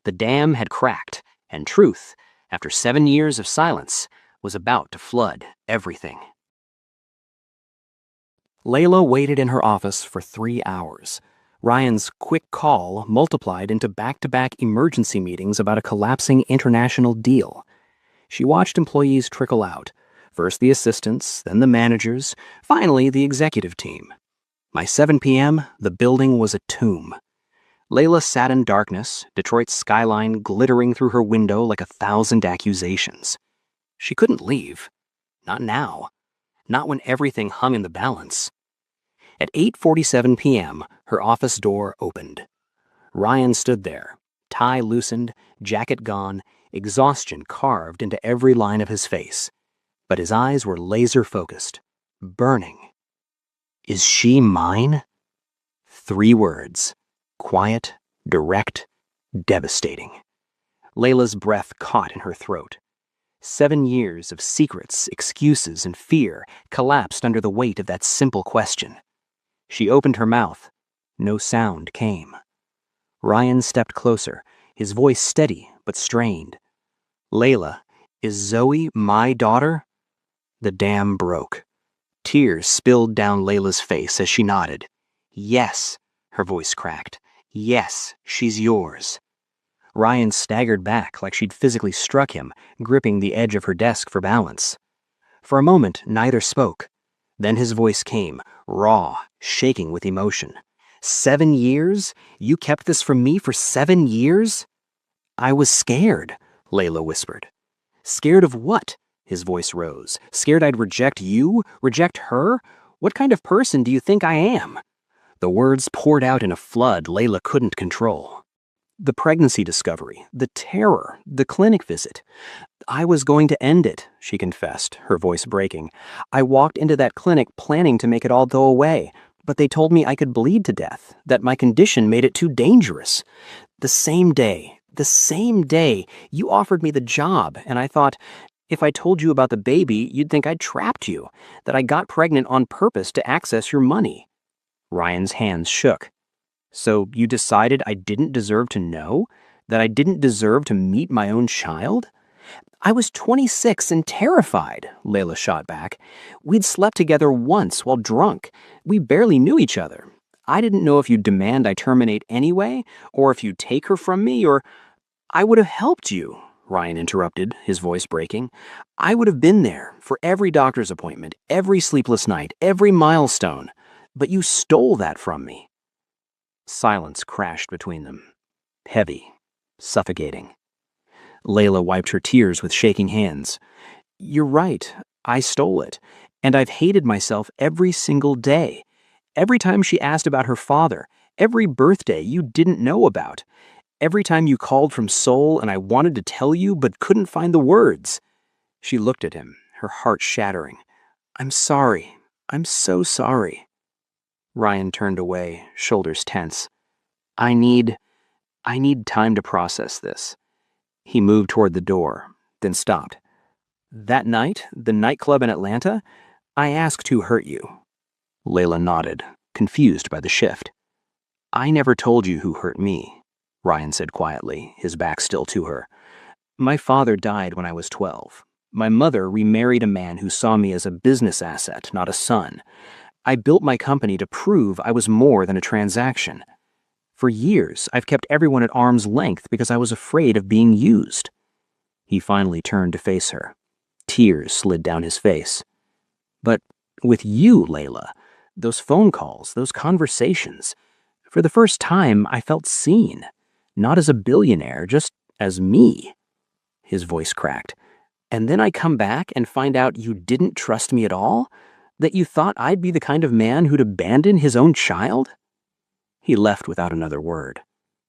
The dam had cracked, and truth, after 7 years of silence, was about to flood everything. Layla waited in her office for 3 hours. Ryan's quick call multiplied into back-to-back emergency meetings about a collapsing international deal. She watched employees trickle out, first the assistants, then the managers, finally the executive team. By 7 p.m., the building was a tomb. Layla sat in darkness, Detroit's skyline glittering through her window like 1,000 accusations. She couldn't leave. Not now. Not when everything hung in the balance. At 8:47 p.m., her office door opened. Ryan stood there, tie loosened, jacket gone, exhaustion carved into every line of his face. But his eyes were laser-focused, burning. Is she mine? 3 words. Quiet, direct, devastating. Layla's breath caught in her throat. 7 years of secrets, excuses, and fear collapsed under the weight of that simple question. She opened her mouth. No sound came. Ryan stepped closer, his voice steady but strained. Layla, is Zoe my daughter? The dam broke. Tears spilled down Layla's face as she nodded. Yes, her voice cracked. Yes, she's yours. Ryan staggered back like she'd physically struck him, gripping the edge of her desk for balance. For a moment, neither spoke. Then his voice came, raw, shaking with emotion. 7 years? You kept this from me for 7 years? I was scared, Layla whispered. Scared of what? His voice rose. Scared I'd reject you? Reject her? What kind of person do you think I am? The words poured out in a flood Layla couldn't control. The pregnancy discovery, the terror, the clinic visit. I was going to end it, she confessed, her voice breaking. I walked into that clinic planning to make it all go away, but they told me I could bleed to death, that my condition made it too dangerous. The same day, you offered me the job, and I thought, if I told you about the baby, you'd think I'd trapped you, that I got pregnant on purpose to access your money. Ryan's hands shook. So you decided I didn't deserve to know? That I didn't deserve to meet my own child? I was 26 and terrified, Layla shot back. We'd slept together once while drunk. We barely knew each other. I didn't know if you'd demand I terminate anyway, or if you'd take her from me, or... I would have helped you, Ryan interrupted, his voice breaking. I would have been there for every doctor's appointment, every sleepless night, every milestone. But you stole that from me. Silence crashed between them. Heavy, suffocating. Layla wiped her tears with shaking hands. You're right, I stole it, and I've hated myself every single day. Every time she asked about her father, every birthday you didn't know about, every time you called from Seoul and I wanted to tell you but couldn't find the words. She looked at him, her heart shattering. I'm sorry. I'm so sorry. Ryan turned away, shoulders tense. I need time to process this. He moved toward the door, then stopped. That night, the nightclub in Atlanta, I asked who hurt you. Layla nodded, confused by the shift. I never told you who hurt me, Ryan said quietly, his back still to her. My father died when I was 12. My mother remarried a man who saw me as a business asset, not a son. I built my company to prove I was more than a transaction. For years, I've kept everyone at arm's length because I was afraid of being used. He finally turned to face her. Tears slid down his face. But with you, Layla, those phone calls, those conversations, for the first time, I felt seen. Not as a billionaire, just as me. His voice cracked. And then I come back and find out you didn't trust me at all? That you thought I'd be the kind of man who'd abandon his own child? He left without another word.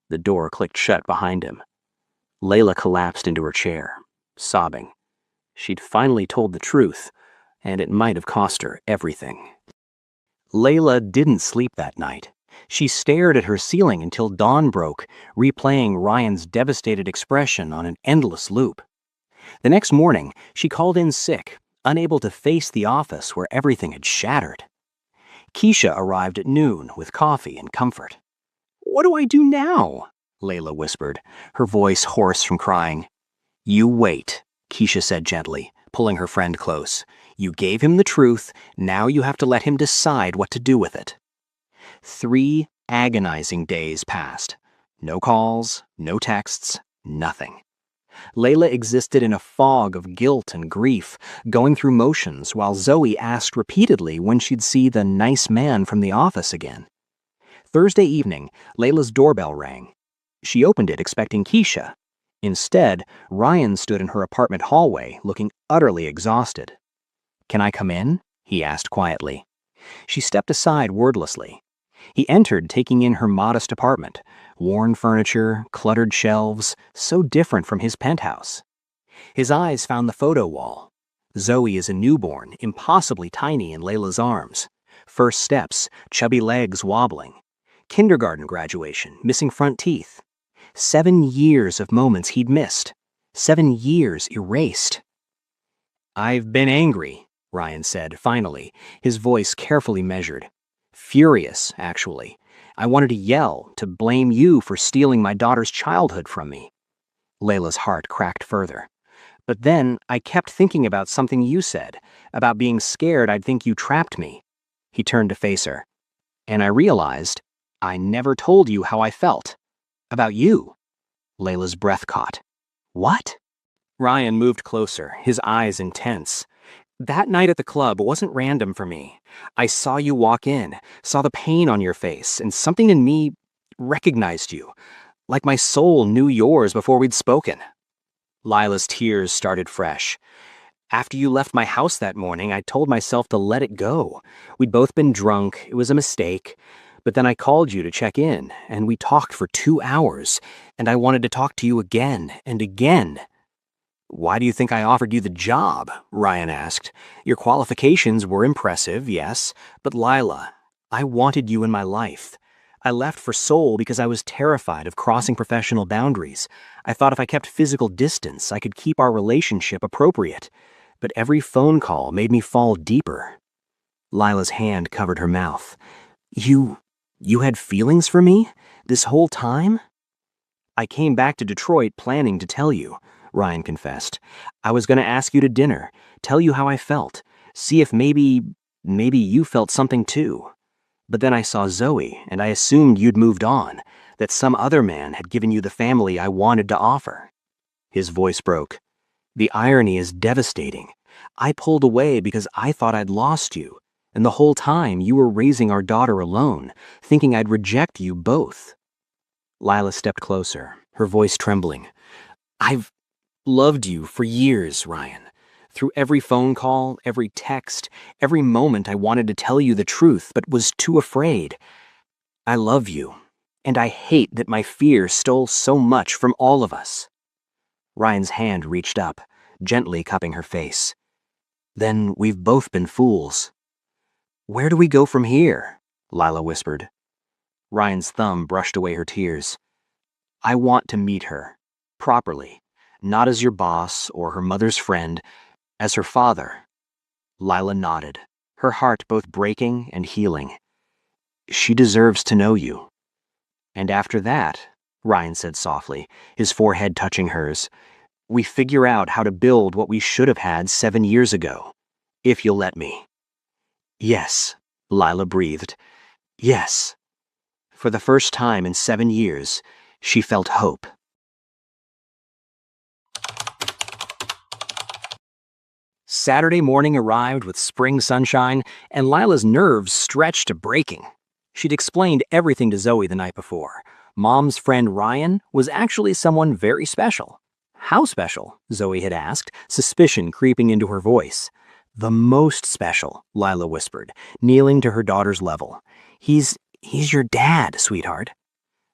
The door clicked shut behind him. Layla collapsed into her chair, sobbing. She'd finally told the truth, and it might have cost her everything. Layla didn't sleep that night. She stared at her ceiling until dawn broke, replaying Ryan's devastated expression on an endless loop. The next morning, she called in sick, unable to face the office where everything had shattered. Keisha arrived at noon with coffee and comfort. "What do I do now?" Layla whispered, her voice hoarse from crying. "You wait," Keisha said gently, pulling her friend close. "You gave him the truth, now you have to let him decide what to do with it." 3 agonizing days passed. No calls, no texts, nothing. Layla existed in a fog of guilt and grief, going through motions while Zoe asked repeatedly when she'd see the nice man from the office again. Thursday evening, Layla's doorbell rang. She opened it expecting Keisha. Instead, Ryan stood in her apartment hallway, looking utterly exhausted. "Can I come in?" he asked quietly. She stepped aside wordlessly. He entered, taking in her modest apartment, worn furniture, cluttered shelves, so different from his penthouse. His eyes found the photo wall. Zoe is a newborn, impossibly tiny in Layla's arms. First steps, chubby legs wobbling. Kindergarten graduation, missing front teeth. 7 years of moments he'd missed. 7 years erased. "I've been angry," Ryan said, finally, his voice carefully measured. Furious, actually. "I wanted to yell, to blame you for stealing my daughter's childhood from me." Layla's heart cracked further. "But then I kept thinking about something you said, about being scared I'd think you trapped me." He turned to face her. "And I realized I never told you how I felt. About you." Layla's breath caught. "What?" Ryan moved closer, his eyes intense. "That night at the club wasn't random for me. I saw you walk in, saw the pain on your face, and something in me recognized you, like my soul knew yours before we'd spoken." Lila's tears started fresh. "After you left my house that morning, I told myself to let it go. We'd both been drunk, it was a mistake. But then I called you to check in, and we talked for 2 hours, and I wanted to talk to you again and again." "Why do you think I offered you the job?" Ryan asked. "Your qualifications were impressive, yes, but Lila, I wanted you in my life. I left for Seoul because I was terrified of crossing professional boundaries. I thought if I kept physical distance, I could keep our relationship appropriate. But every phone call made me fall deeper." Lila's hand covered her mouth. You had feelings for me? This whole time?" "I came back to Detroit planning to tell you," Ryan confessed. "I was going to ask you to dinner, tell you how I felt, see if maybe you felt something too. But then I saw Zoe, and I assumed you'd moved on, that some other man had given you the family I wanted to offer." His voice broke. "The irony is devastating. I pulled away because I thought I'd lost you, and the whole time you were raising our daughter alone, thinking I'd reject you both." Lila stepped closer, her voice trembling. "I've loved you for years, Ryan. Through every phone call, every text, every moment I wanted to tell you the truth but was too afraid. I love you, and I hate that my fear stole so much from all of us." Ryan's hand reached up, gently cupping her face. "Then we've both been fools." "Where do we go from here?" Lila whispered. Ryan's thumb brushed away her tears. "I want to meet her, properly, not as your boss or her mother's friend, as her father." Lila nodded, her heart both breaking and healing. "She deserves to know you." "And after that," Ryan said softly, his forehead touching hers, "we figure out how to build what we should have had 7 years ago, if you'll let me." "Yes," Lila breathed. "Yes." For the first time in 7 years, she felt hope. Saturday morning arrived with spring sunshine, and Lila's nerves stretched to breaking. She'd explained everything to Zoe the night before. Mom's friend Ryan was actually someone very special. How special? Zoe had asked, suspicion creeping into her voice. "The most special," Lila whispered, kneeling to her daughter's level. He's your dad, sweetheart."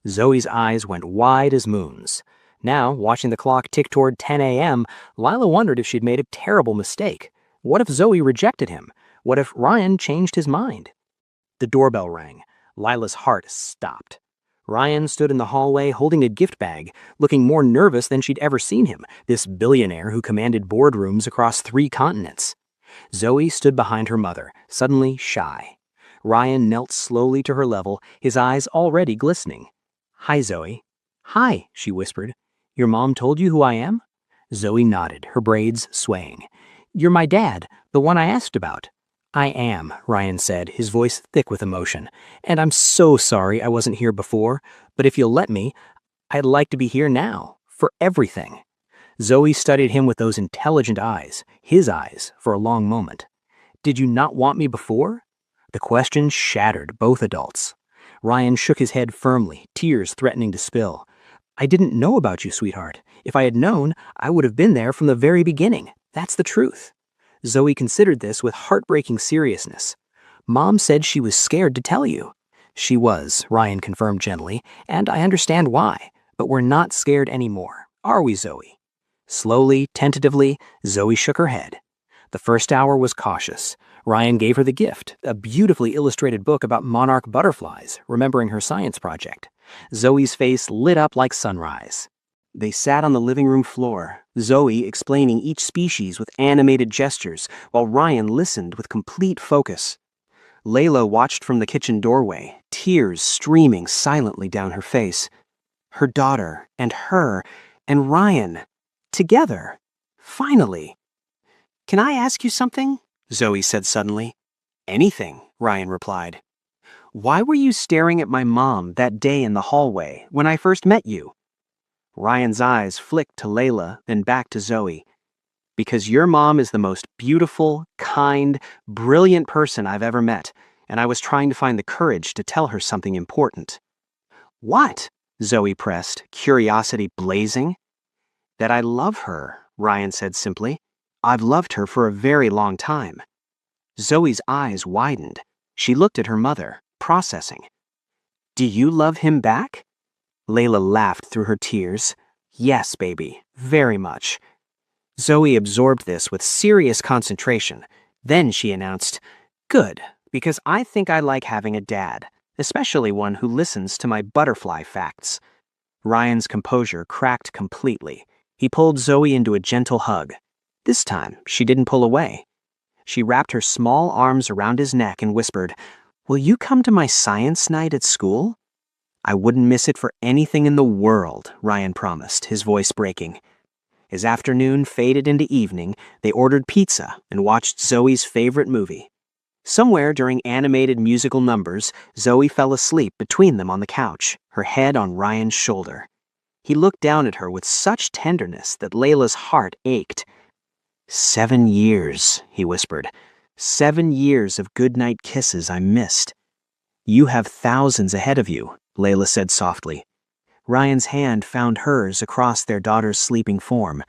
Zoe's eyes went wide as moons. Now, watching the clock tick toward 10 a.m., Lila wondered if she'd made a terrible mistake. What if Zoe rejected him? What if Ryan changed his mind? The doorbell rang. Lila's heart stopped. Ryan stood in the hallway holding a gift bag, looking more nervous than she'd ever seen him, this billionaire who commanded boardrooms across 3 continents. Zoe stood behind her mother, suddenly shy. Ryan knelt slowly to her level, his eyes already glistening. "Hi, Zoe." "Hi," she whispered. "Your mom told you who I am?" Zoe nodded, her braids swaying. "You're my dad, the one I asked about." "I am," Ryan said, his voice thick with emotion. "And I'm so sorry I wasn't here before, but if you'll let me, I'd like to be here now, for everything." Zoe studied him with those intelligent eyes, his eyes, for a long moment. "Did you not want me before?" The question shattered both adults. Ryan shook his head firmly, tears threatening to spill. "I didn't know about you, sweetheart. If I had known, I would have been there from the very beginning. That's the truth." Zoe considered this with heartbreaking seriousness. "Mom said she was scared to tell you." "She was," Ryan confirmed gently, "and I understand why. But we're not scared anymore, are we, Zoe?" Slowly, tentatively, Zoe shook her head. The first hour was cautious. Ryan gave her the gift, a beautifully illustrated book about monarch butterflies, remembering her science project. Zoe's face lit up like sunrise. They sat on the living room floor, Zoe explaining each species with animated gestures, while Ryan listened with complete focus. Layla watched from the kitchen doorway, tears streaming silently down her face. Her daughter, and her, and Ryan, together, finally. "Can I ask you something?" Zoe said suddenly. "Anything," Ryan replied. "Why were you staring at my mom that day in the hallway when I first met you?" Ryan's eyes flicked to Layla, then back to Zoe. "Because your mom is the most beautiful, kind, brilliant person I've ever met, and I was trying to find the courage to tell her something important." "What?" Zoe pressed, curiosity blazing. "That I love her," Ryan said simply. "I've loved her for a very long time." Zoe's eyes widened. She looked at her mother, processing. "Do you love him back?" Layla laughed through her tears. "Yes, baby, very much." Zoe absorbed this with serious concentration. Then she announced, "Good, because I think I like having a dad, especially one who listens to my butterfly facts." Ryan's composure cracked completely. He pulled Zoe into a gentle hug. This time, she didn't pull away. She wrapped her small arms around his neck and whispered, "Will you come to my science night at school?" "I wouldn't miss it for anything in the world," Ryan promised, his voice breaking. As afternoon faded into evening, they ordered pizza and watched Zoe's favorite movie. Somewhere during animated musical numbers, Zoe fell asleep between them on the couch, her head on Ryan's shoulder. He looked down at her with such tenderness that Layla's heart ached. "7 years," he whispered. "7 years of goodnight kisses I missed." "You have thousands ahead of you," Layla said softly. Ryan's hand found hers across their daughter's sleeping form.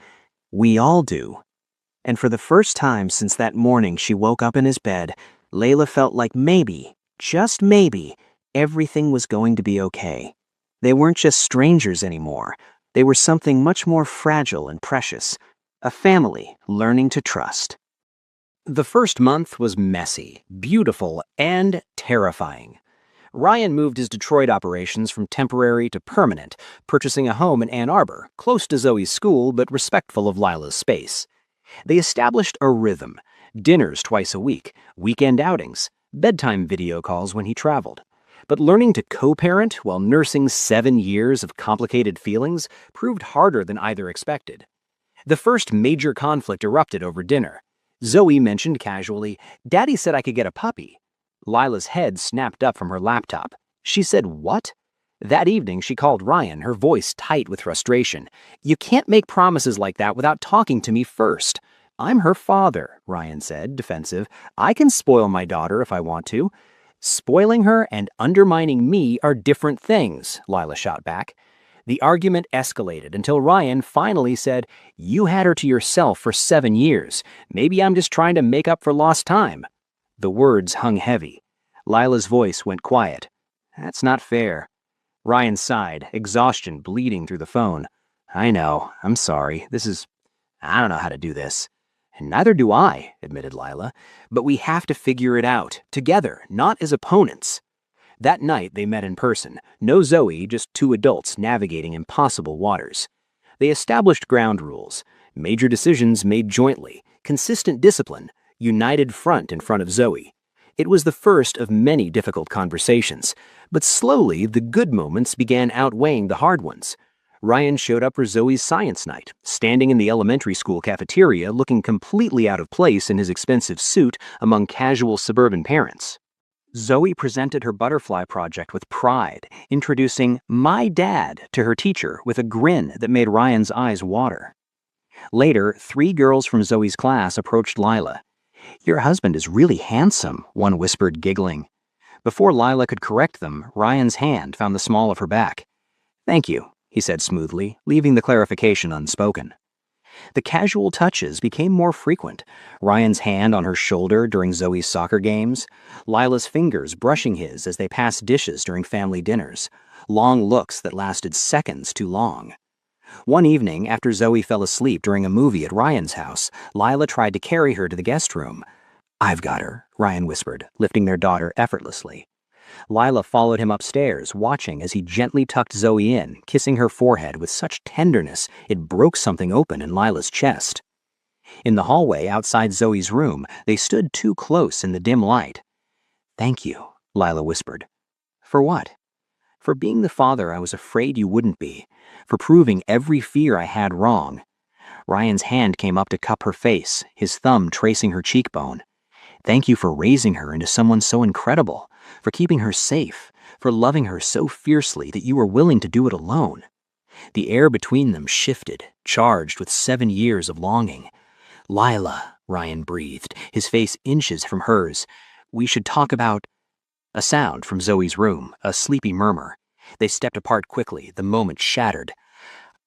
"We all do." And for the first time since that morning she woke up in his bed, Layla felt like maybe, just maybe, everything was going to be okay. They weren't just strangers anymore. They were something much more fragile and precious. A family learning to trust. The first month was messy, beautiful, and terrifying. Ryan moved his Detroit operations from temporary to permanent, purchasing a home in Ann Arbor, close to Zoe's school but respectful of Lila's space. They established a rhythm: dinners twice a week, weekend outings, bedtime video calls when he traveled. But learning to co-parent while nursing 7 years of complicated feelings proved harder than either expected. The first major conflict erupted over dinner. Zoe mentioned casually, "Daddy said I could get a puppy." Lila's head snapped up from her laptop. She said, "What?" That evening, she called Ryan, her voice tight with frustration. "You can't make promises like that without talking to me first." "I'm her father," Ryan said, defensive. "I can spoil my daughter if I want to." "Spoiling her and undermining me are different things," Lila shot back. The argument escalated until Ryan finally said, "You had her to yourself for 7 years. Maybe I'm just trying to make up for lost time." The words hung heavy. Lila's voice went quiet. "That's not fair." Ryan sighed, exhaustion bleeding through the phone. "I know. I'm sorry. I don't know how to do this." "And neither do I," admitted Lila. "But we have to figure it out, together, not as opponents." That night they met in person. No Zoe, just two adults navigating impossible waters. They established ground rules, major decisions made jointly, consistent discipline, united front in front of Zoe. It was the first of many difficult conversations, but slowly the good moments began outweighing the hard ones. Ryan showed up for Zoe's science night, standing in the elementary school cafeteria looking completely out of place in his expensive suit among casual suburban parents. Zoe presented her butterfly project with pride, introducing "my dad" to her teacher with a grin that made Ryan's eyes water. Later, three girls from Zoe's class approached Lila. "Your husband is really handsome," one whispered, giggling. Before Lila could correct them, Ryan's hand found the small of her back. "Thank you," he said smoothly, leaving the clarification unspoken. The casual touches became more frequent. Ryan's hand on her shoulder during Zoe's soccer games, Lila's fingers brushing his as they passed dishes during family dinners, long looks that lasted seconds too long. One evening, after Zoe fell asleep during a movie at Ryan's house, Lila tried to carry her to the guest room. "I've got her," Ryan whispered, lifting their daughter effortlessly. Lila followed him upstairs, watching as he gently tucked Zoe in, kissing her forehead with such tenderness it broke something open in Lila's chest. In the hallway outside Zoe's room, they stood too close in the dim light. "Thank you," Lila whispered. "For what?" "For being the father I was afraid you wouldn't be, for proving every fear I had wrong." Ryan's hand came up to cup her face, his thumb tracing her cheekbone. "Thank you for raising her into someone so incredible, for keeping her safe, for loving her so fiercely that you were willing to do it alone." The air between them shifted, charged with 7 years of longing. "Lila," Ryan breathed, his face inches from hers. "We should talk about—" A sound from Zoe's room, a sleepy murmur. They stepped apart quickly, the moment shattered.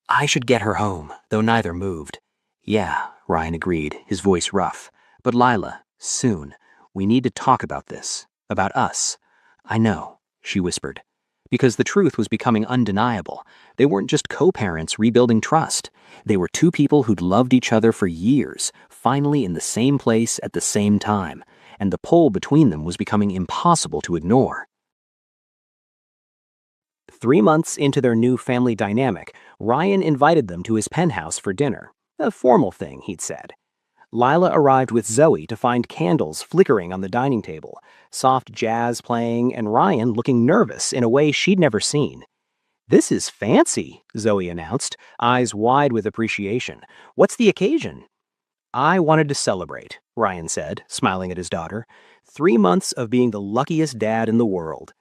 "I should get her home," though neither moved. "Yeah," Ryan agreed, his voice rough. "But Lila, soon. We need to talk about this. About us." "I know," she whispered. Because the truth was becoming undeniable. They weren't just co-parents rebuilding trust. They were two people who'd loved each other for years, finally in the same place at the same time, and the pull between them was becoming impossible to ignore. 3 months into their new family dynamic, Ryan invited them to his penthouse for dinner. A formal thing, he'd said. Lila arrived with Zoe to find candles flickering on the dining table, soft jazz playing, and Ryan looking nervous in a way she'd never seen. "This is fancy," Zoe announced, eyes wide with appreciation. "What's the occasion?" "I wanted to celebrate," Ryan said, smiling at his daughter. 3 months of being the luckiest dad in the world.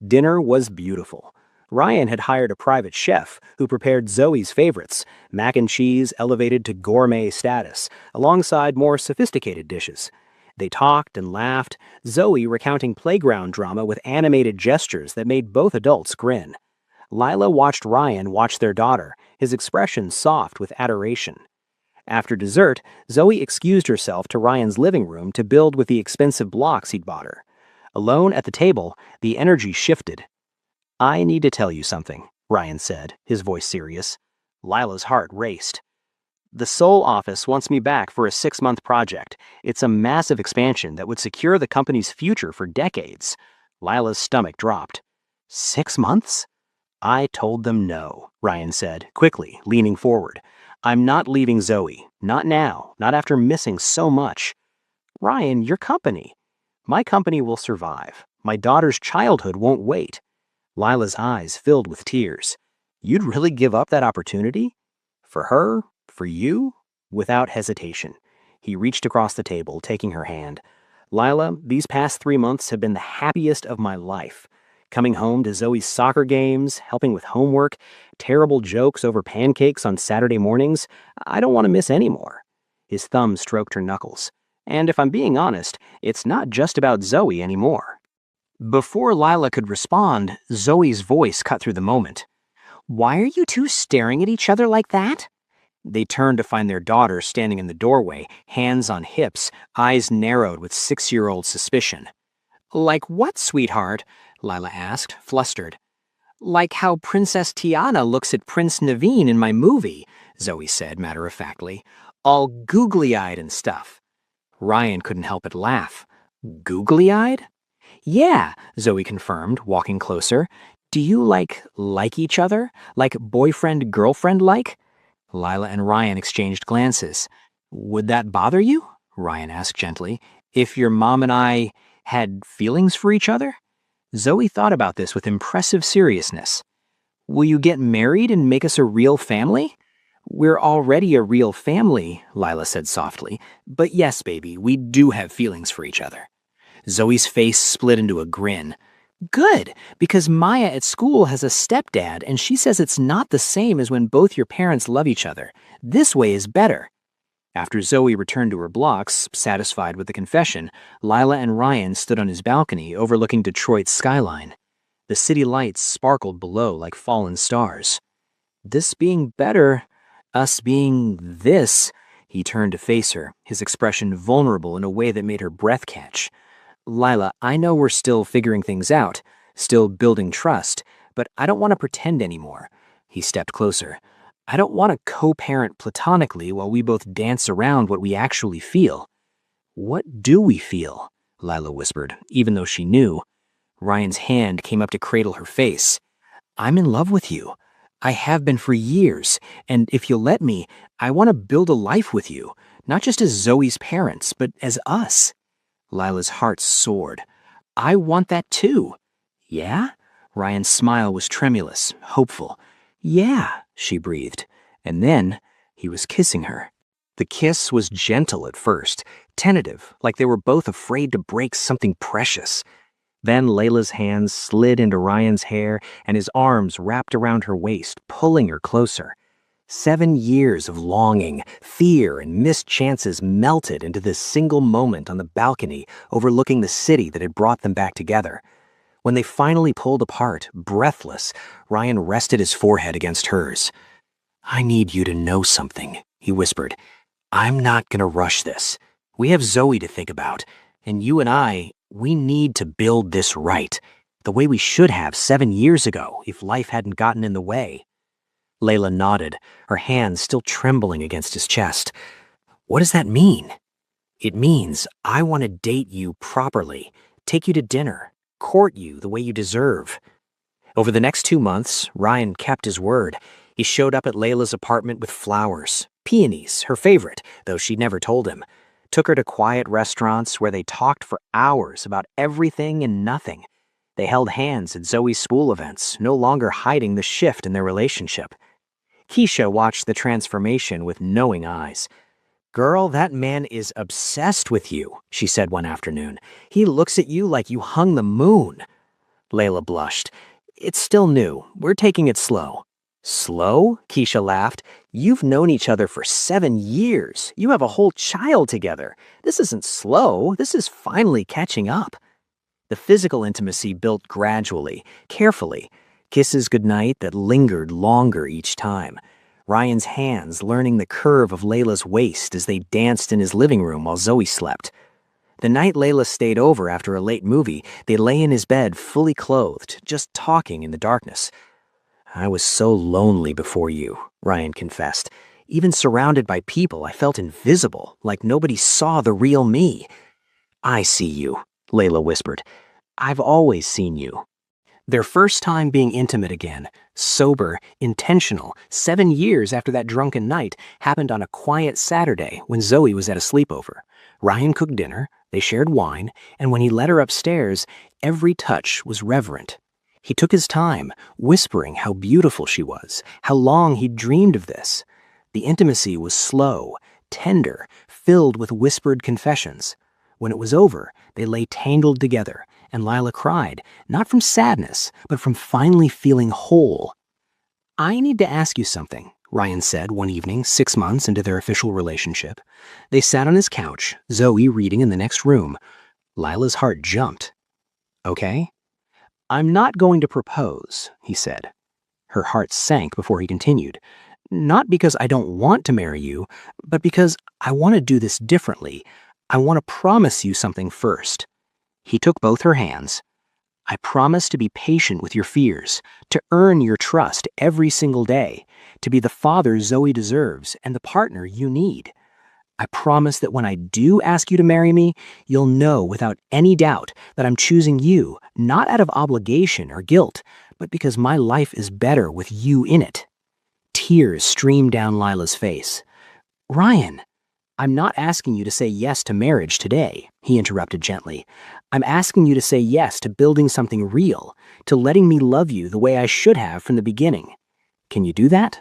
Dinner was beautiful. Ryan had hired a private chef who prepared Zoe's favorites, mac and cheese elevated to gourmet status, alongside more sophisticated dishes. They talked and laughed, Zoe recounting playground drama with animated gestures that made both adults grin. Lila watched Ryan watch their daughter, his expression soft with adoration. After dessert, Zoe excused herself to Ryan's living room to build with the expensive blocks he'd bought her. Alone at the table, the energy shifted. "I need to tell you something," Ryan said, his voice serious. Lila's heart raced. "The Seoul office wants me back for a 6-month project. It's a massive expansion that would secure the company's future for decades." Lila's stomach dropped. 6 months? "I told them no," Ryan said, quickly, leaning forward. "I'm not leaving Zoe. Not now. Not after missing so much." "Ryan, your company." "My company will survive. My daughter's childhood won't wait." Lila's eyes filled with tears. "You'd really give up that opportunity? For her? For you?" Without hesitation, he reached across the table, taking her hand. "Lila, these past 3 months have been the happiest of my life. Coming home to Zoe's soccer games, helping with homework, terrible jokes over pancakes on Saturday mornings. I don't want to miss any more." His thumb stroked her knuckles. "And if I'm being honest, it's not just about Zoe anymore." Before Lila could respond, Zoe's voice cut through the moment. "Why are you two staring at each other like that?" They turned to find their daughter standing in the doorway, hands on hips, eyes narrowed with 6-year-old suspicion. "Like what, sweetheart?" Lila asked, flustered. "Like how Princess Tiana looks at Prince Naveen in my movie," Zoe said matter-of-factly. "All googly-eyed and stuff." Ryan couldn't help but laugh. "Googly-eyed?" Yeah, Zoe confirmed, walking closer. Do you like each other? Like boyfriend-girlfriend like? Lila and Ryan exchanged glances. Would that bother you? Ryan asked gently. If your mom and I had feelings for each other? Zoe thought about this with impressive seriousness. Will you get married and make us a real family? We're already a real family, Lila said softly. But yes, baby, we do have feelings for each other. Zoe's face split into a grin. Good, because Maya at school has a stepdad and she says it's not the same as when both your parents love each other. This way is better. After Zoe returned to her blocks, satisfied with the confession, Lila and Ryan stood on his balcony overlooking Detroit's skyline. The city lights sparkled below like fallen stars. This being better, us being this, he turned to face her, his expression vulnerable in a way that made her breath catch. Lila, I know we're still figuring things out, still building trust, but I don't want to pretend anymore. He stepped closer. I don't want to co-parent platonically while we both dance around what we actually feel. What do we feel? Lila whispered, even though she knew. Ryan's hand came up to cradle her face. I'm in love with you. I have been for years, and if you'll let me, I want to build a life with you, not just as Zoe's parents, but as us. Lila's heart soared. I want that too. Yeah? Ryan's smile was tremulous, hopeful. Yeah, she breathed. And then he was kissing her. The kiss was gentle at first, tentative, like they were both afraid to break something precious. Then Layla's hands slid into Ryan's hair and his arms wrapped around her waist, pulling her closer. 7 years of longing, fear, and missed chances melted into this single moment on the balcony overlooking the city that had brought them back together. When they finally pulled apart, breathless, Ryan rested his forehead against hers. I need you to know something, he whispered. I'm not going to rush this. We have Zoe to think about, and you and I, we need to build this right, the way we should have 7 years ago if life hadn't gotten in the way. Layla nodded, her hands still trembling against his chest. What does that mean? It means I want to date you properly, take you to dinner, court you the way you deserve. Over the next 2 months, Ryan kept his word. He showed up at Layla's apartment with flowers, peonies, her favorite, though she'd never told him. Took her to quiet restaurants where they talked for hours about everything and nothing. They held hands at Zoe's school events, no longer hiding the shift in their relationship. Keisha watched the transformation with knowing eyes. Girl, that man is obsessed with you, she said one afternoon. He looks at you like you hung the moon. Layla blushed. It's still new. We're taking it slow. Slow? Keisha laughed. You've known each other for 7 years. You have a whole child together. This isn't slow. This is finally catching up. The physical intimacy built gradually, carefully. Kisses goodnight that lingered longer each time. Ryan's hands learning the curve of Layla's waist as they danced in his living room while Zoe slept. The night Layla stayed over after a late movie, they lay in his bed fully clothed, just talking in the darkness. I was so lonely before you, Ryan confessed. Even surrounded by people, I felt invisible, like nobody saw the real me. I see you, Layla whispered. I've always seen you. Their first time being intimate again, sober, intentional, 7 years after that drunken night, happened on a quiet Saturday when Zoe was at a sleepover. Ryan cooked dinner, they shared wine, and when he led her upstairs, every touch was reverent. He took his time, whispering how beautiful she was, how long he'd dreamed of this. The intimacy was slow, tender, filled with whispered confessions. When it was over, they lay tangled together, and Lila cried, not from sadness, but from finally feeling whole. I need to ask you something, Ryan said one evening 6 months into their official relationship. They sat on his couch, Zoe reading in the next room. Lila's heart jumped. Okay? I'm not going to propose, he said. Her heart sank before he continued. Not because I don't want to marry you, but because I want to do this differently. I want to promise you something first. He took both her hands. I promise to be patient with your fears, to earn your trust every single day, to be the father Zoe deserves and the partner you need. I promise that when I do ask you to marry me, you'll know without any doubt that I'm choosing you, not out of obligation or guilt, but because my life is better with you in it." Tears streamed down Lila's face. "Ryan, I'm not asking you to say yes to marriage today," he interrupted gently. "I'm asking you to say yes to building something real, to letting me love you the way I should have from the beginning. Can you do that?"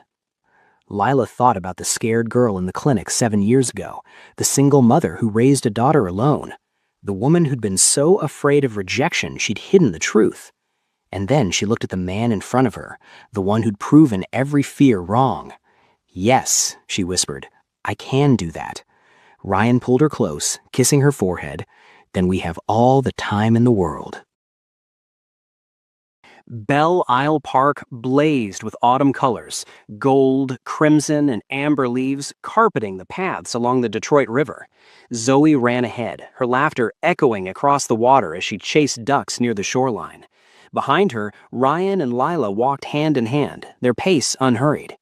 Lila thought about the scared girl in the clinic 7 years ago, the single mother who raised a daughter alone, the woman who'd been so afraid of rejection she'd hidden the truth. And then she looked at the man in front of her, the one who'd proven every fear wrong. "Yes," she whispered, "I can do that." Ryan pulled her close, kissing her forehead. "Then we have all the time in the world." Belle Isle Park blazed with autumn colors, gold, crimson, and amber leaves carpeting the paths along the Detroit River. Zoe ran ahead, her laughter echoing across the water as she chased ducks near the shoreline. Behind her, Ryan and Lila walked hand in hand, their pace unhurried.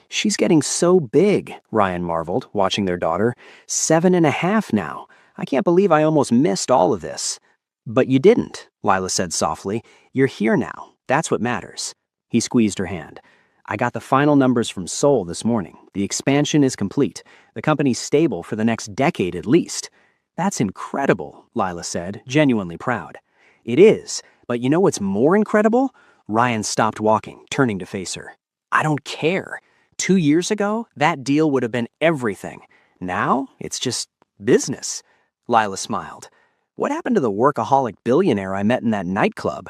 "She's getting so big," Ryan marveled, watching their daughter. 7.5 now. I can't believe I almost missed all of this." "But you didn't," Lila said softly. "You're here now. That's what matters." He squeezed her hand. "I got the final numbers from Seoul this morning. The expansion is complete. The company's stable for the next decade at least." "That's incredible," Lila said, genuinely proud. "It is, but you know what's more incredible?" Ryan stopped walking, turning to face her. "I don't care. 2 years ago, that deal would have been everything. Now, it's just business." Lila smiled. "What happened to the workaholic billionaire I met in that nightclub?"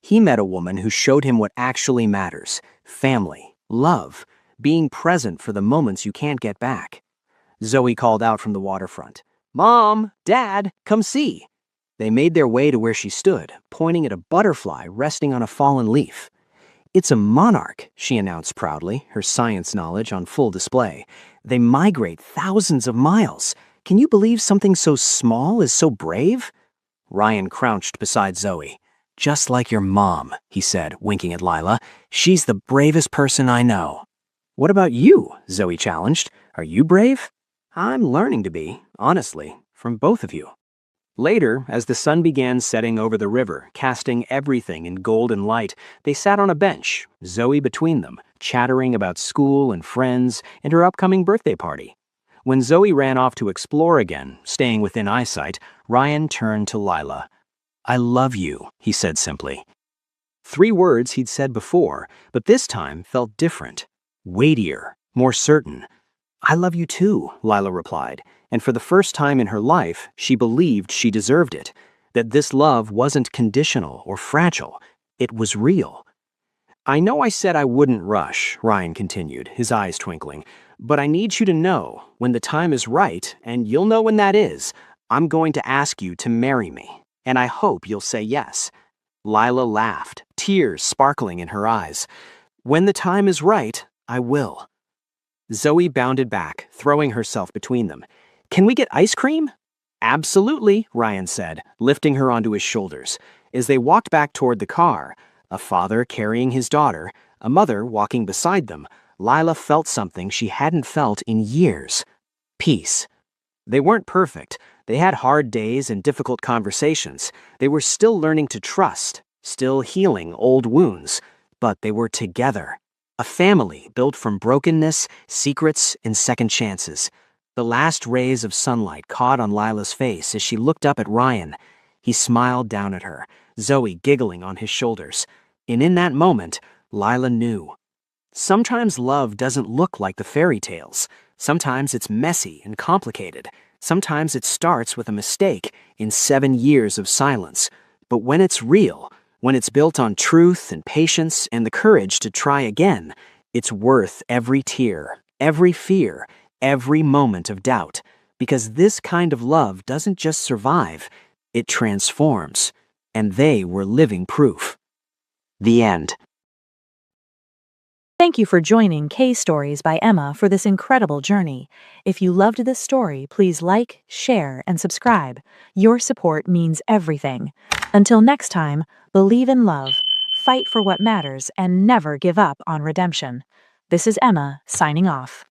He met a woman who showed him what actually matters: family, love, being present for the moments you can't get back. Zoe called out from the waterfront. "Mom, Dad, come see." They made their way to where she stood, pointing at a butterfly resting on a fallen leaf. "It's a monarch," she announced proudly, her science knowledge on full display. "They migrate thousands of miles. Can you believe something so small is so brave?" Ryan crouched beside Zoe. "Just like your mom," he said, winking at Lila. "She's the bravest person I know." "What about you?" Zoe challenged. "Are you brave?" "I'm learning to be, honestly, from both of you." Later, as the sun began setting over the river, casting everything in golden light, they sat on a bench, Zoe between them, chattering about school and friends and her upcoming birthday party. When Zoe ran off to explore again, staying within eyesight, Ryan turned to Lila. "I love you," he said simply. 3 words he'd said before, but this time felt different, weightier, more certain. "I love you too," Lila replied, and for the first time in her life, she believed she deserved it, that this love wasn't conditional or fragile, it was real. "I know I said I wouldn't rush," Ryan continued, his eyes twinkling, "but I need you to know, when the time is right, and you'll know when that is, I'm going to ask you to marry me, and I hope you'll say yes." Lila laughed, tears sparkling in her eyes. "When the time is right, I will." Zoe bounded back, throwing herself between them. "Can we get ice cream?" "Absolutely," Ryan said, lifting her onto his shoulders. As they walked back toward the car, a father carrying his daughter, a mother walking beside them, Lila felt something she hadn't felt in years: peace. They weren't perfect. They had hard days and difficult conversations. They were still learning to trust, still healing old wounds, but they were together. A family built from brokenness, secrets, and second chances. The last rays of sunlight caught on Lila's face as she looked up at Ryan. He smiled down at her, Zoe giggling on his shoulders. And in that moment, Lila knew. Sometimes love doesn't look like the fairy tales. Sometimes it's messy and complicated. Sometimes it starts with a mistake in 7 years of silence. But when it's real, when it's built on truth and patience and the courage to try again, it's worth every tear, every fear, every moment of doubt. Because this kind of love doesn't just survive, it transforms. And they were living proof. The end. Thank you for joining K Stories by Emma for this incredible journey. If you loved this story, please like, share, and subscribe. Your support means everything. Until next time, believe in love, fight for what matters, and never give up on redemption. This is Emma, signing off.